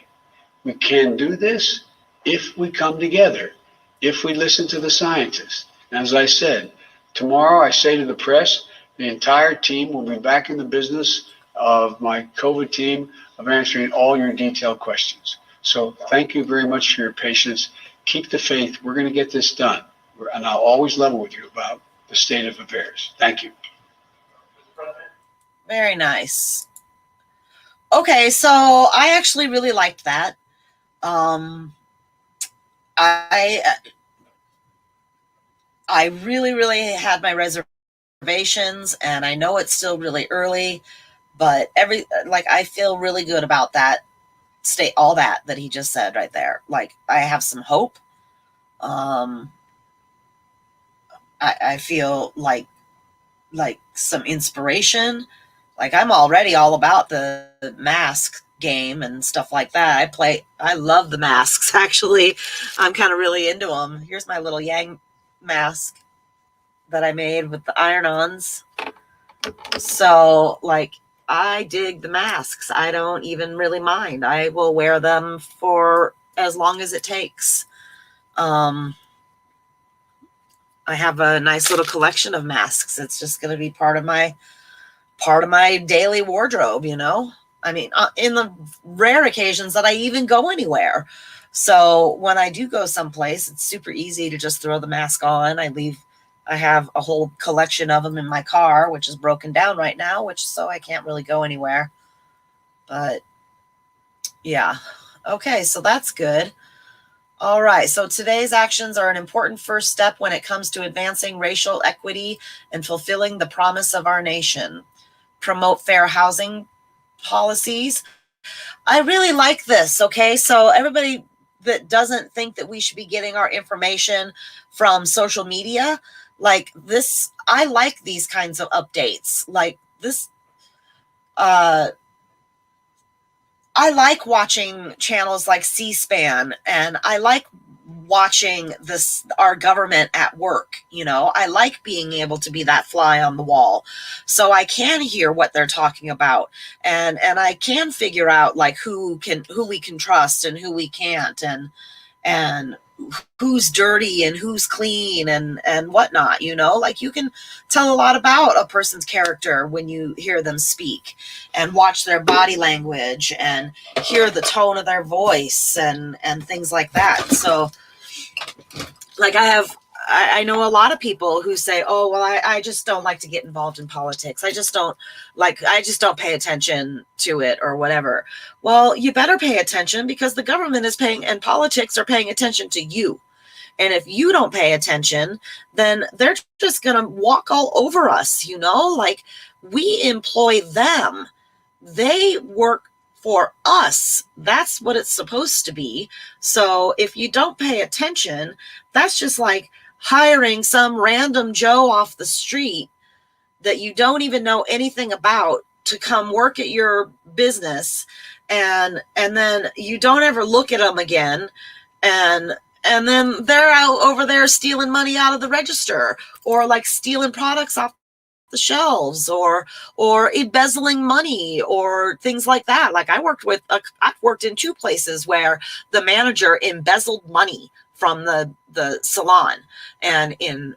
We can do this if we come together, if we listen to the scientists. And as I said, tomorrow I say to the press, the entire team will be back in the business of my COVID team of answering all your detailed questions. So thank you very much for your patience. Keep the faith. We're going to get this done. And I'll always level with you about the state of affairs. Thank you. Very nice. Okay, so I actually really liked that. I really had my reservations, and I know it's still really early, but I feel really good about that all that he just said right there. Like, I have some hope. I feel like some inspiration. Like, I'm already all about the mask game and stuff like that. I love the masks, actually. I'm kind of really into them. Here's my little Yang mask that I made with the iron-ons. So, like, I dig the masks. I don't even really mind. I will wear them for as long as it takes. I have a nice little collection of masks. It's just going to be part of my daily wardrobe, you know? I mean, in the rare occasions that I even go anywhere. So when I do go someplace, it's super easy to just throw the mask on. I have a whole collection of them in my car, which is broken down right now, so I can't really go anywhere. But yeah. Okay, so that's good. All right, so today's actions are an important first step when it comes to advancing racial equity and fulfilling the promise of our nation. Promote fair housing policies. I really like this, okay? So everybody that doesn't think that we should be getting our information from social media, like this, I like these kinds of updates. Like this, I like watching channels like C-SPAN, and I like watching our government at work. You know, I like being able to be that fly on the wall, so I can hear what they're talking about, and I can figure out like who we can trust and who we can't, and who's dirty and who's clean and whatnot. You know, like you can tell a lot about a person's character when you hear them speak and watch their body language and hear the tone of their voice and things like that. So like I know a lot of people who say, oh, well, I just don't like to get involved in politics. I just don't pay attention to it or whatever. Well, you better pay attention, because the government is paying and politics are paying attention to you. And if you don't pay attention, then they're just going to walk all over us. You know, like we employ them. They work for us. That's what it's supposed to be. So if you don't pay attention, that's just like hiring some random Joe off the street that you don't even know anything about to come work at your business, and then you don't ever look at them again, and then they're out over there stealing money out of the register, or like stealing products off the shelves, or embezzling money or things like that. Like I've worked in 2 places where the manager embezzled money from the salon, and in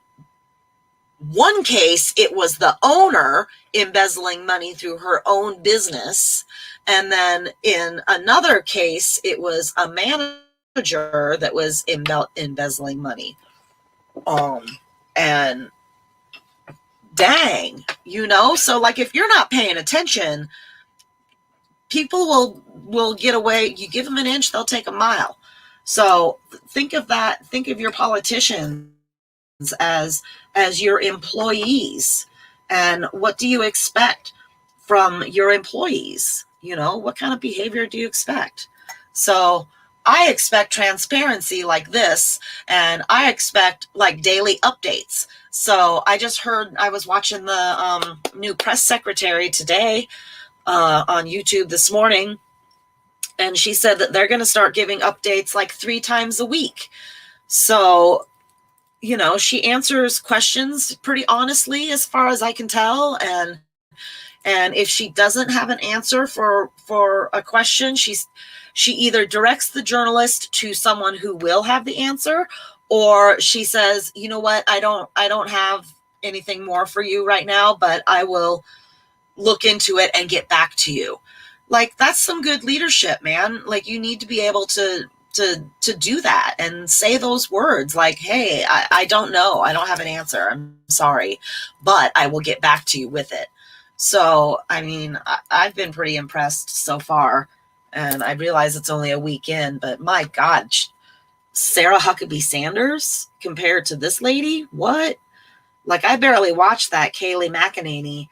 one case it was the owner embezzling money through her own business, and then in another case it was a manager that was embezzling money. And dang, you know, so like if you're not paying attention, people will get away. You give them an inch, they'll take a mile. So think of that. Think of your politicians as your employees, and what do you expect from your employees? You know, what kind of behavior do you expect? So I expect transparency like this, and I expect like daily updates. So I was watching the new press secretary today on YouTube this morning, and she said that they're going to start giving updates like 3 times a week. So, you know, she answers questions pretty honestly, as far as I can tell. And if she doesn't have an answer for a question, she either directs the journalist to someone who will have the answer, or she says, you know what, I don't have anything more for you right now, but I will look into it and get back to you. Like, that's some good leadership, man. Like, you need to be able to do that and say those words like, hey, I don't know. I don't have an answer. I'm sorry, but I will get back to you with it. So, I mean, I've been pretty impressed so far, and I realize it's only a week in, but my God, Sarah Huckabee Sanders compared to this lady, what? Like, I barely watched that Kayleigh McEnany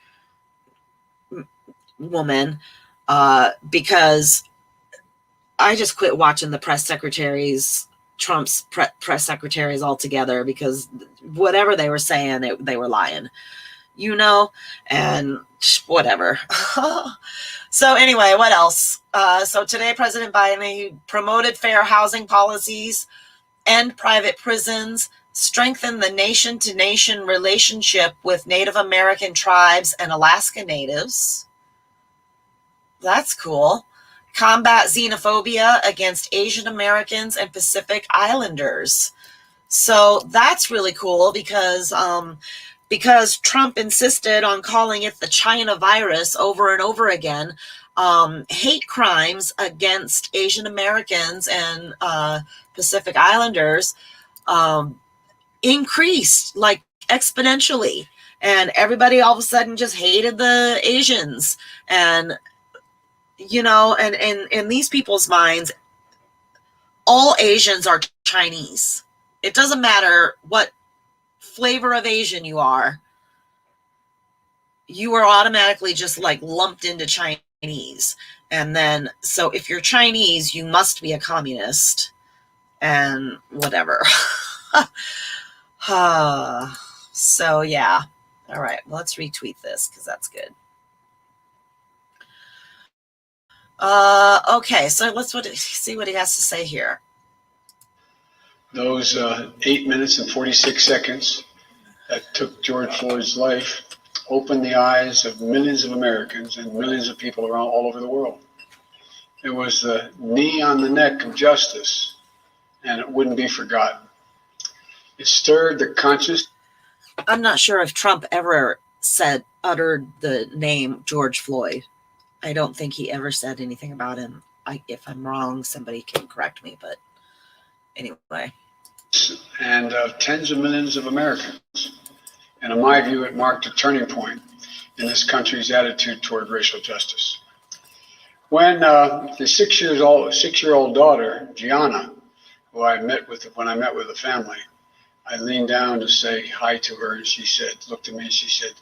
woman because I just quit watching the press secretaries, Trump's press secretaries altogether, because whatever they were saying, they were lying, you know, and whatever. So anyway, what else? So today, President Biden, he promoted fair housing policies, end private prisons, strengthen the nation-to-nation relationship with Native American tribes and Alaska Natives. That's cool. Combat xenophobia against Asian Americans and Pacific Islanders. So that's really cool because Trump insisted on calling it the China virus over and over again. Hate crimes against Asian Americans and Pacific Islanders increased like exponentially, and everybody all of a sudden just hated the Asians. And and in these people's minds, all Asians are Chinese. It doesn't matter what flavor of Asian you are automatically just like lumped into Chinese. And then, so if you're Chinese, you must be a communist and whatever. So yeah. All right. Well, let's retweet this because that's good. Okay. So let's see what he has to say here. Those 8 minutes and 46 seconds that took George Floyd's life opened the eyes of millions of Americans and millions of people around all over the world. It was the knee on the neck of justice, and it wouldn't be forgotten. It stirred the conscience. I'm not sure if Trump ever uttered the name George Floyd. I don't think he ever said anything about him. If I'm wrong, somebody can correct me, but anyway. And tens of millions of Americans. And in my view, it marked a turning point in this country's attitude toward racial justice. When the 6-year-old daughter, Gianna, who I met with when I met with the family, I leaned down to say hi to her, and she looked at me and she said,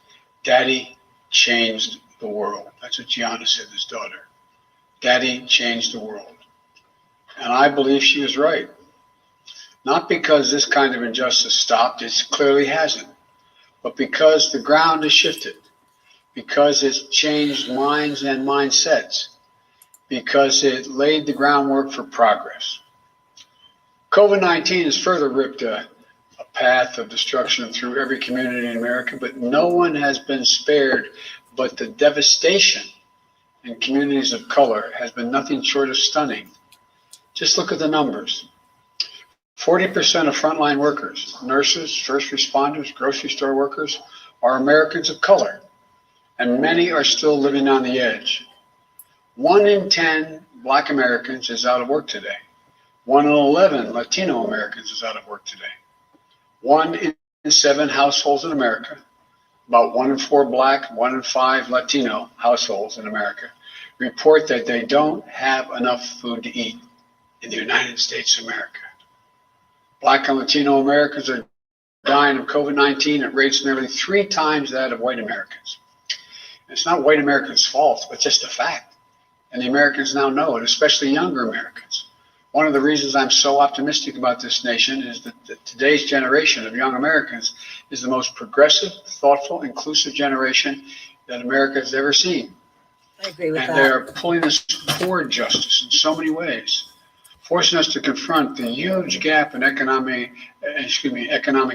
"Daddy changed the world." That's what Gianna said, his daughter. Daddy changed the world. And I believe she was right. Not because this kind of injustice stopped, it clearly hasn't, but because the ground has shifted, because it's changed minds and mindsets, because it laid the groundwork for progress. COVID-19 has further ripped a path of destruction through every community in America, but no one has been spared. But the devastation in communities of color has been nothing short of stunning. Just look at the numbers. 40% of frontline workers, nurses, first responders, grocery store workers, are Americans of color, and many are still living on the edge. 1 in 10 Black Americans is out of work today. 1 in 11 Latino Americans is out of work today. 1 in 7 households in America, about 1 in 4 Black, 1 in 5 Latino households in America, report that they don't have enough food to eat in the United States of America. Black and Latino Americans are dying of COVID-19 at rates nearly 3 times that of white Americans. It's not white Americans' fault, but just a fact. And the Americans now know it, especially younger Americans. One of the reasons I'm so optimistic about this nation is that today's generation of young Americans is the most progressive, thoughtful, inclusive generation that America has ever seen. I agree with that. And they're pulling us toward justice in so many ways, forcing us to confront the huge gap in economic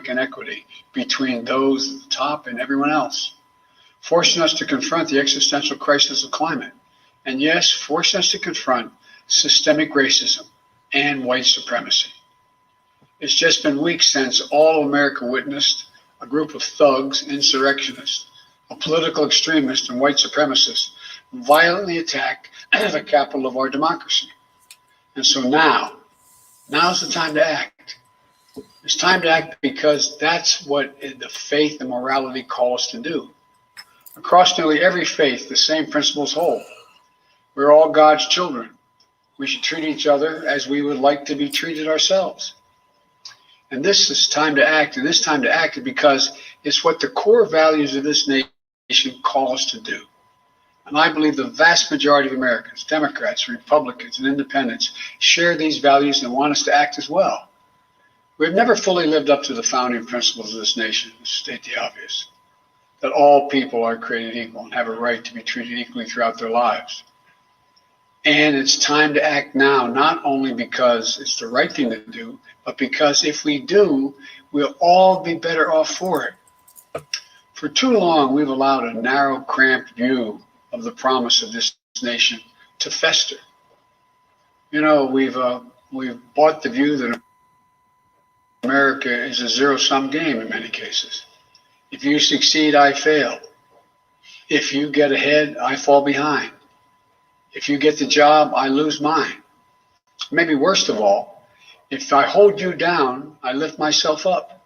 inequity between those at the top and everyone else, forcing us to confront the existential crisis of climate, and yes, forcing us to confront systemic racism and white supremacy. It's just been weeks since all of America witnessed a group of thugs, insurrectionists, a political extremist, and white supremacists violently attack the capital of our democracy. And so now's the time to act. It's time to act because that's what the faith and morality call us to do. Across nearly every faith, the same principles hold. We're all God's children. We should treat each other as we would like to be treated ourselves. And this is time to act, and this time to act because it's what the core values of this nation call us to do. And I believe the vast majority of Americans, Democrats, Republicans, and Independents, share these values and want us to act as well. We've never fully lived up to the founding principles of this nation, to state the obvious, that all people are created equal and have a right to be treated equally throughout their lives. And it's time to act now, not only because it's the right thing to do, but because if we do, we'll all be better off for it. For too long, we've allowed a narrow, cramped view of the promise of this nation to fester. You know, we've bought the view that America is a zero-sum game in many cases. If you succeed, I fail. If you get ahead, I fall behind. If you get the job, I lose mine. Maybe worst of all, if I hold you down, I lift myself up.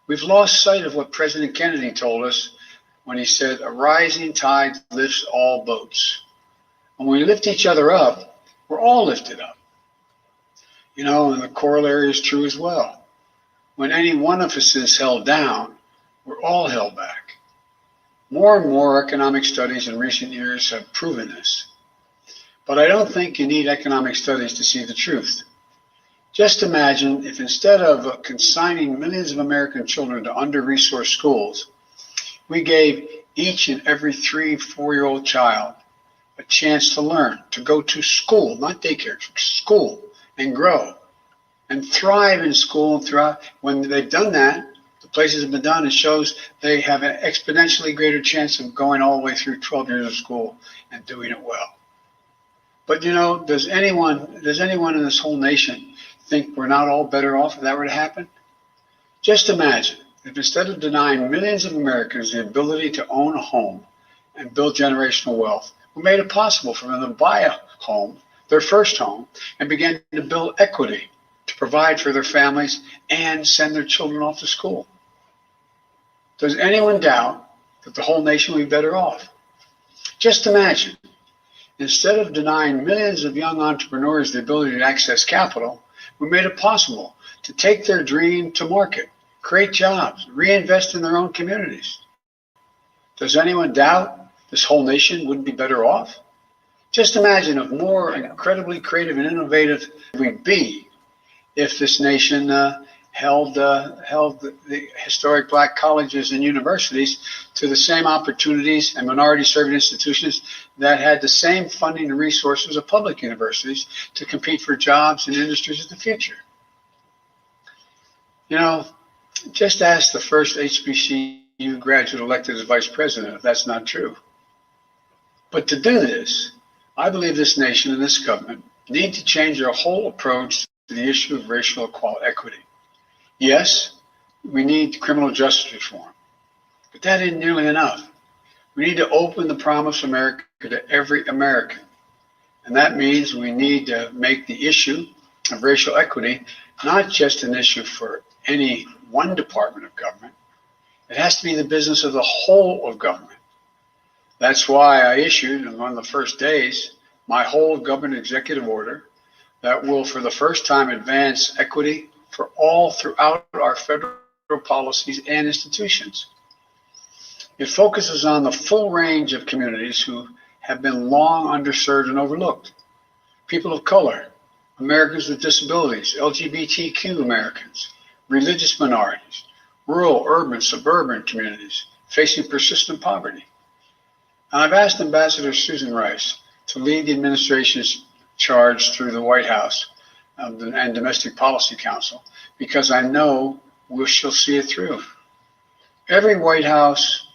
We've lost sight of what President Kennedy told us when he said, a rising tide lifts all boats. When we lift each other up, we're all lifted up. You know, and the corollary is true as well. When any one of us is held down, we're all held back. More and more economic studies in recent years have proven this. But I don't think you need economic studies to see the truth. Just imagine if instead of consigning millions of American children to under-resourced schools, we gave each and every 3-4-year-old child a chance to learn, to go to school, not daycare, school, and grow, and thrive in school and thrive. When they've done that, the places have been done, it shows they have an exponentially greater chance of going all the way through 12 years of school and doing it well. But you know, does anyone in this whole nation think we're not all better off if that were to happen? Just imagine if instead of denying millions of Americans the ability to own a home and build generational wealth, we made it possible for them to buy a home, their first home, and begin to build equity to provide for their families and send their children off to school. Does anyone doubt that the whole nation would be better off? Just imagine, instead of denying millions of young entrepreneurs the ability to access capital, we made it possible to take their dream to market, create jobs, reinvest in their own communities. Does anyone doubt this whole nation wouldn't be better off? Just imagine if more incredibly creative and innovative we'd be if this nation held the historic black colleges and universities to the same opportunities and minority-serving institutions that had the same funding and resources of public universities to compete for jobs and industries of the future. You know, just ask the first HBCU graduate elected as vice president if that's not true. But to do this, I believe this nation and this government need to change their whole approach to the issue of racial equity. Yes, we need criminal justice reform, but that isn't nearly enough. We need to open the promise of America to every American. And that means we need to make the issue of racial equity not just an issue for any one department of government. It has to be the business of the whole of government. That's why I issued, on one of the first days, my whole government executive order that will, for the first time, advance equity for all throughout our federal policies and institutions. It focuses on the full range of communities who have been long underserved and overlooked. People of color, Americans with disabilities, LGBTQ Americans, religious minorities, rural, urban, suburban communities facing persistent poverty. And I've asked Ambassador Susan Rice to lead the administration's charge through the White House and Domestic Policy Council, because I know she'll see it through. Every White House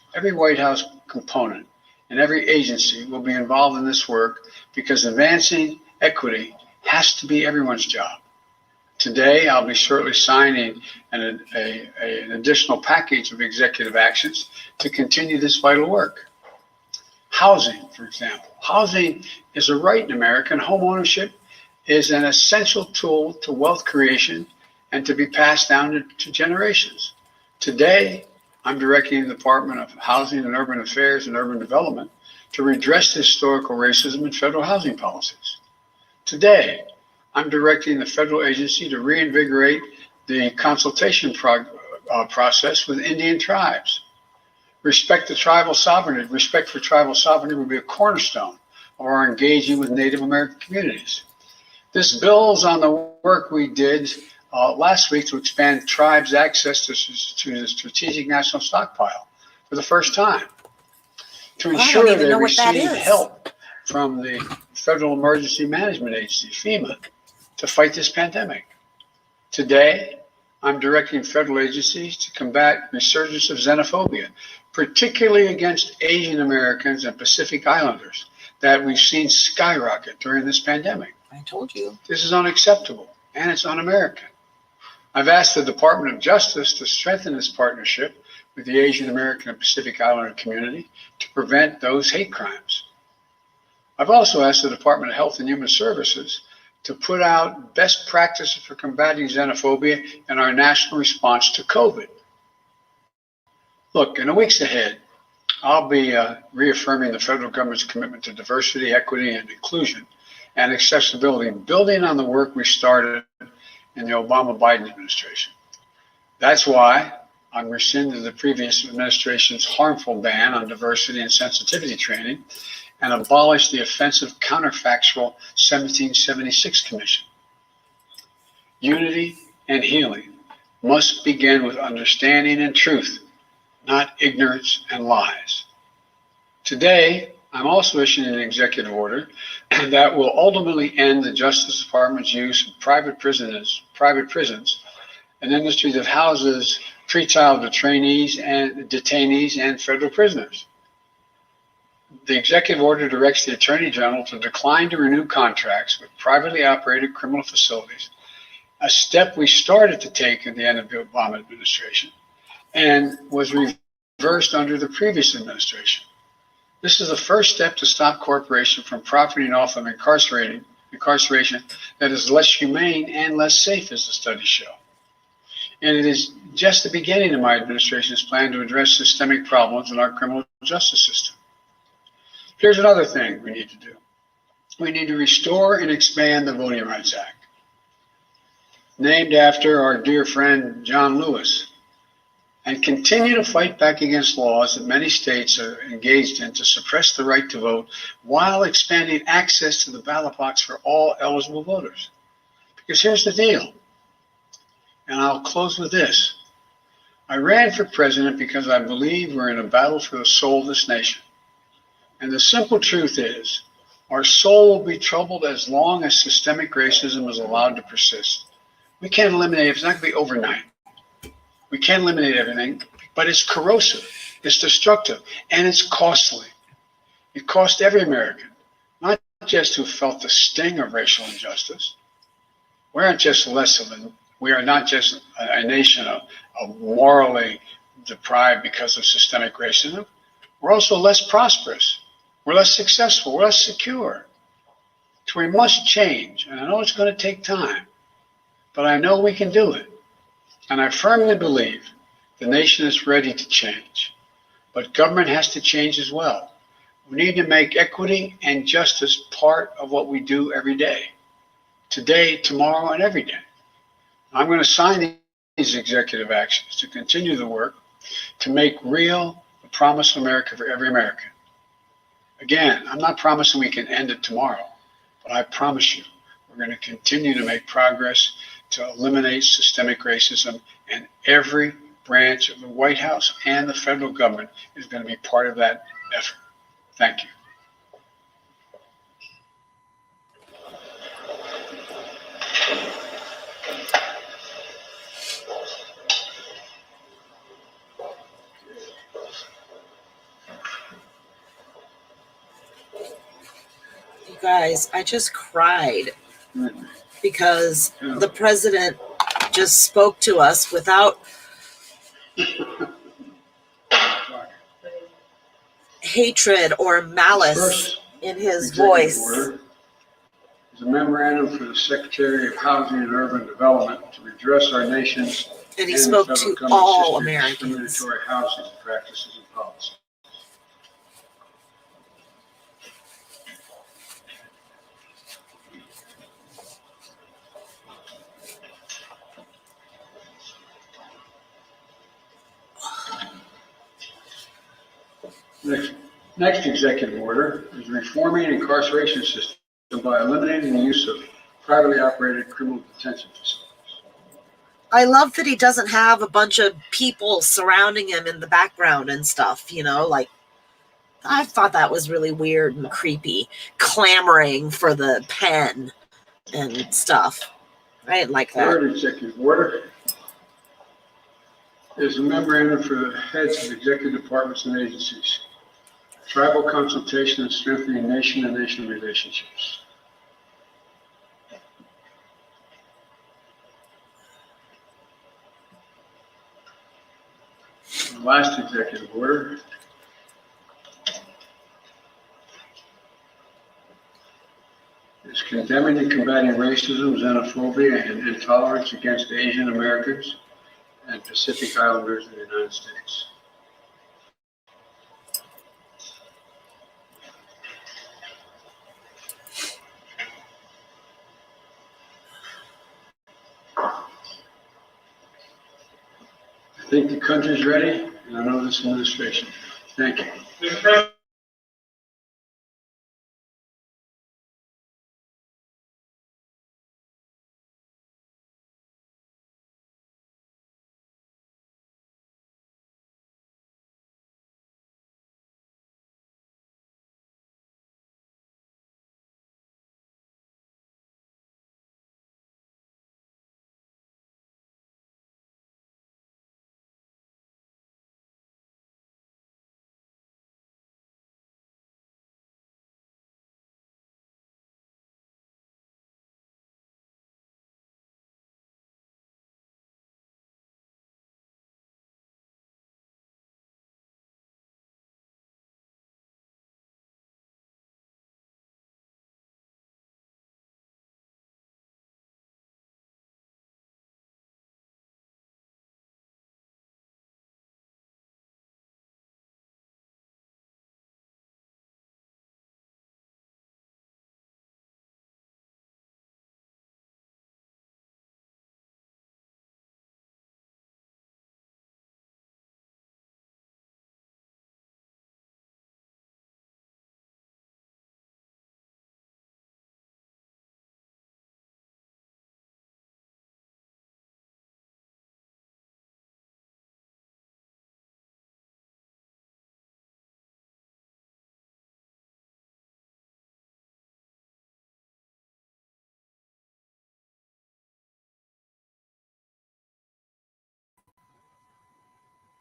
component and every agency will be involved in this work because advancing equity has to be everyone's job. Today, I'll be shortly signing an additional package of executive actions to continue this vital work. Housing, for example. Housing is a right in America, and home ownership is an essential tool to wealth creation and to be passed down to generations. Today, I'm directing the Department of Housing and Urban Affairs and Urban Development to redress historical racism in federal housing policies. Today, I'm directing the federal agency to reinvigorate the consultation process with Indian tribes. Respect for tribal sovereignty will be a cornerstone of our engaging with Native American communities. This builds on the work we did last week to expand tribes' access to the Strategic National Stockpile for the first time, to ensure they receive help from the Federal Emergency Management Agency, FEMA, to fight this pandemic. Today, I'm directing federal agencies to combat resurgence of xenophobia, particularly against Asian Americans and Pacific Islanders that we've seen skyrocket during this pandemic. I told you. This is unacceptable, and it's un-American. I've asked the Department of Justice to strengthen its partnership with the Asian American and Pacific Islander community to prevent those hate crimes. I've also asked the Department of Health and Human Services to put out best practices for combating xenophobia in our national response to COVID. Look, in the weeks ahead, I'll be reaffirming the federal government's commitment to diversity, equity, and inclusion and accessibility, building on the work we started in the Obama-Biden administration. That's why I'm rescinding the previous administration's harmful ban on diversity and sensitivity training and abolished the offensive counterfactual 1776 Commission. Unity and healing must begin with understanding and truth, not ignorance and lies. Today, I'm also issuing an executive order that will ultimately end the Justice Department's use of private prisons, an industry that houses pretrial detainees and federal prisoners. The executive order directs the Attorney General to decline to renew contracts with privately operated criminal facilities, a step we started to take at the end of the Obama administration and was reversed under the previous administration. This is the first step to stop corporations from profiting off of incarceration that is less humane and less safe, as the studies show. And it is just the beginning of my administration's plan to address systemic problems in our criminal justice system. Here's another thing we need to do. We need to restore and expand the Voting Rights Act, named after our dear friend John Lewis, and continue to fight back against laws that many states are engaged in to suppress the right to vote while expanding access to the ballot box for all eligible voters. Because here's the deal, and I'll close with this. I ran for president because I believe we're in a battle for the soul of this nation. And the simple truth is, our soul will be troubled as long as systemic racism is allowed to persist. We can't eliminate it. It's not going to be overnight. We can't eliminate everything, but it's corrosive, it's destructive, and it's costly. It costs every American, not just who felt the sting of racial injustice. We are not just a nation of morally deprived because of systemic racism. We're also less prosperous. We're less successful. We're less secure. So we must change. And I know it's going to take time, but I know we can do it. And I firmly believe the nation is ready to change. But government has to change as well. We need to make equity and justice part of what we do every day. Today, tomorrow, and every day. I'm going to sign these executive actions to continue the work to make real the promise of America for every American. Again, I'm not promising we can end it tomorrow, but I promise you we're going to continue to make progress to eliminate systemic racism, and every branch of the White House and the federal government is going to be part of that effort. Thank you. You guys, I just cried because the president just spoke to us without hatred or malice in his voice. Order is a memorandum for the Secretary of Housing and Urban Development to redress our nation's and he spoke to all Americans. Discriminatory housing practices and policies. Next executive order is reforming the incarceration system by eliminating the use of privately operated criminal detention facilities. I love that he doesn't have a bunch of people surrounding him in the background and stuff, you know, like I thought that was really weird and creepy, clamoring for the pen and stuff. I didn't like that. Third executive order is a memorandum for the heads of executive departments and agencies. Tribal consultation and strengthening nation-to-nation relationships. last executive order is condemning and combating racism, xenophobia, and intolerance against Asian Americans and Pacific Islanders in the United States. I think the country's ready, and I know this administration. Thank you.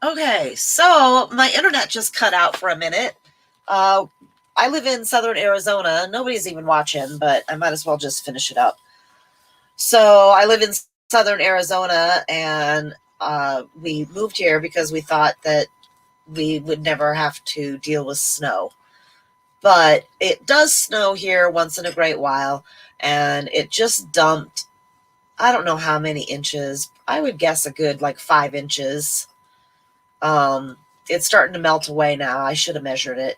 Okay, so my internet just cut out for a minute. I live in southern Arizona. Nobody's even watching, but I might as well just finish it up. So I live in southern Arizona, and we moved here because we thought that we would never have to deal with snow. But it does snow here once in a great while, and it just dumped, I don't know how many inches. I would guess a good like 5 inches. It's starting to melt away now. I should have measured it.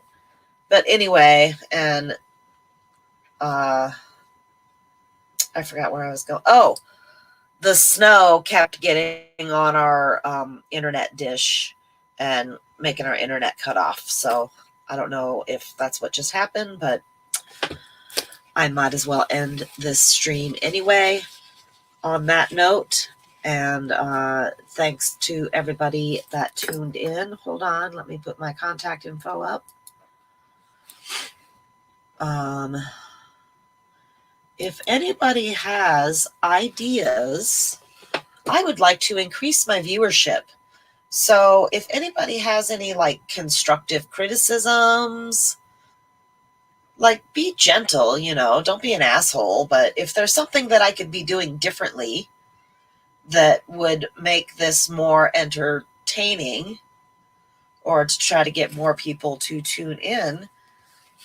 But anyway, and I forgot where I was going. Oh, the snow kept getting on our internet dish and making our internet cut off. So I don't know if that's what just happened, but I might as well end this stream anyway on that note. And thanks to everybody that tuned in. Hold on, let me put my contact info up. If anybody has ideas, I would like to increase my viewership. So if anybody has any like constructive criticisms, like be gentle, don't be an asshole. But if there's something that I could be doing differently that would make this more entertaining, or to try to get more people to tune in,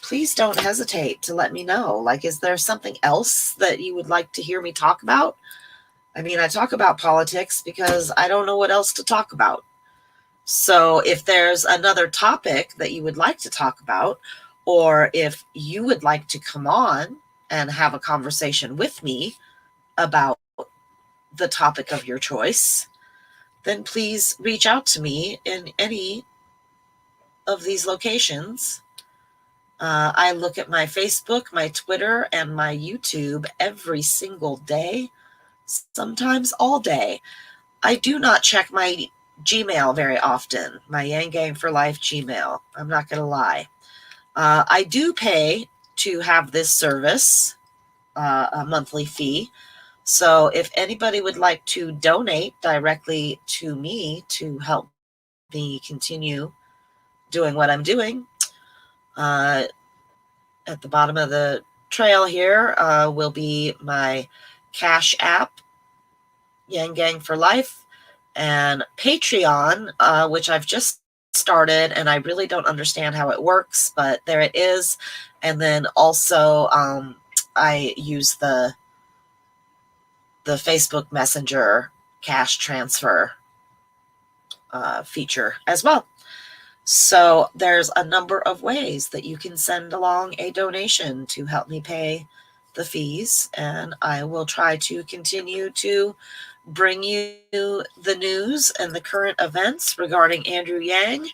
please don't hesitate to let me know. Like, is there something else that you would like to hear me talk about? I mean, I talk about politics because I don't know what else to talk about. So if there's another topic that you would like to talk about, or if you would like to come on and have a conversation with me about the topic of your choice, then please reach out to me in any of these locations. I look at my Facebook, my Twitter, and my YouTube every single day, sometimes all day. I do not check my Gmail very often, my Yang Gang for Life Gmail. I'm not going to lie. I do pay to have this service, a monthly fee. So if anybody would like to donate directly to me to help me continue doing what I'm doing, at the bottom of the trail here will be my Cash App, Yang Gang for Life. and Patreon, which I've just started, and I really don't understand how it works, but there it is. And then also I use the Facebook Messenger cash transfer feature as well. So there's a number of ways that you can send along a donation to help me pay the fees, and I will try to continue to bring you the news and the current events regarding Andrew Yang.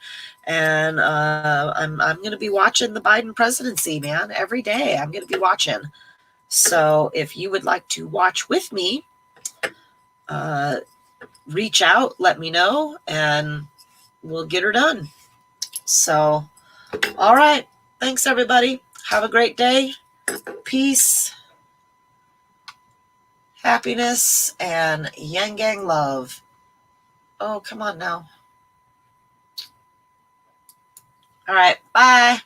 And I'm going to be watching the Biden presidency, man, every day. I'm going to be watching. So if you would like to watch with me, reach out, let me know, and we'll get her done. So, all right. Thanks, everybody. Have a great day. Peace, happiness, and Yang Gang love. Oh, come on now. All right. Bye.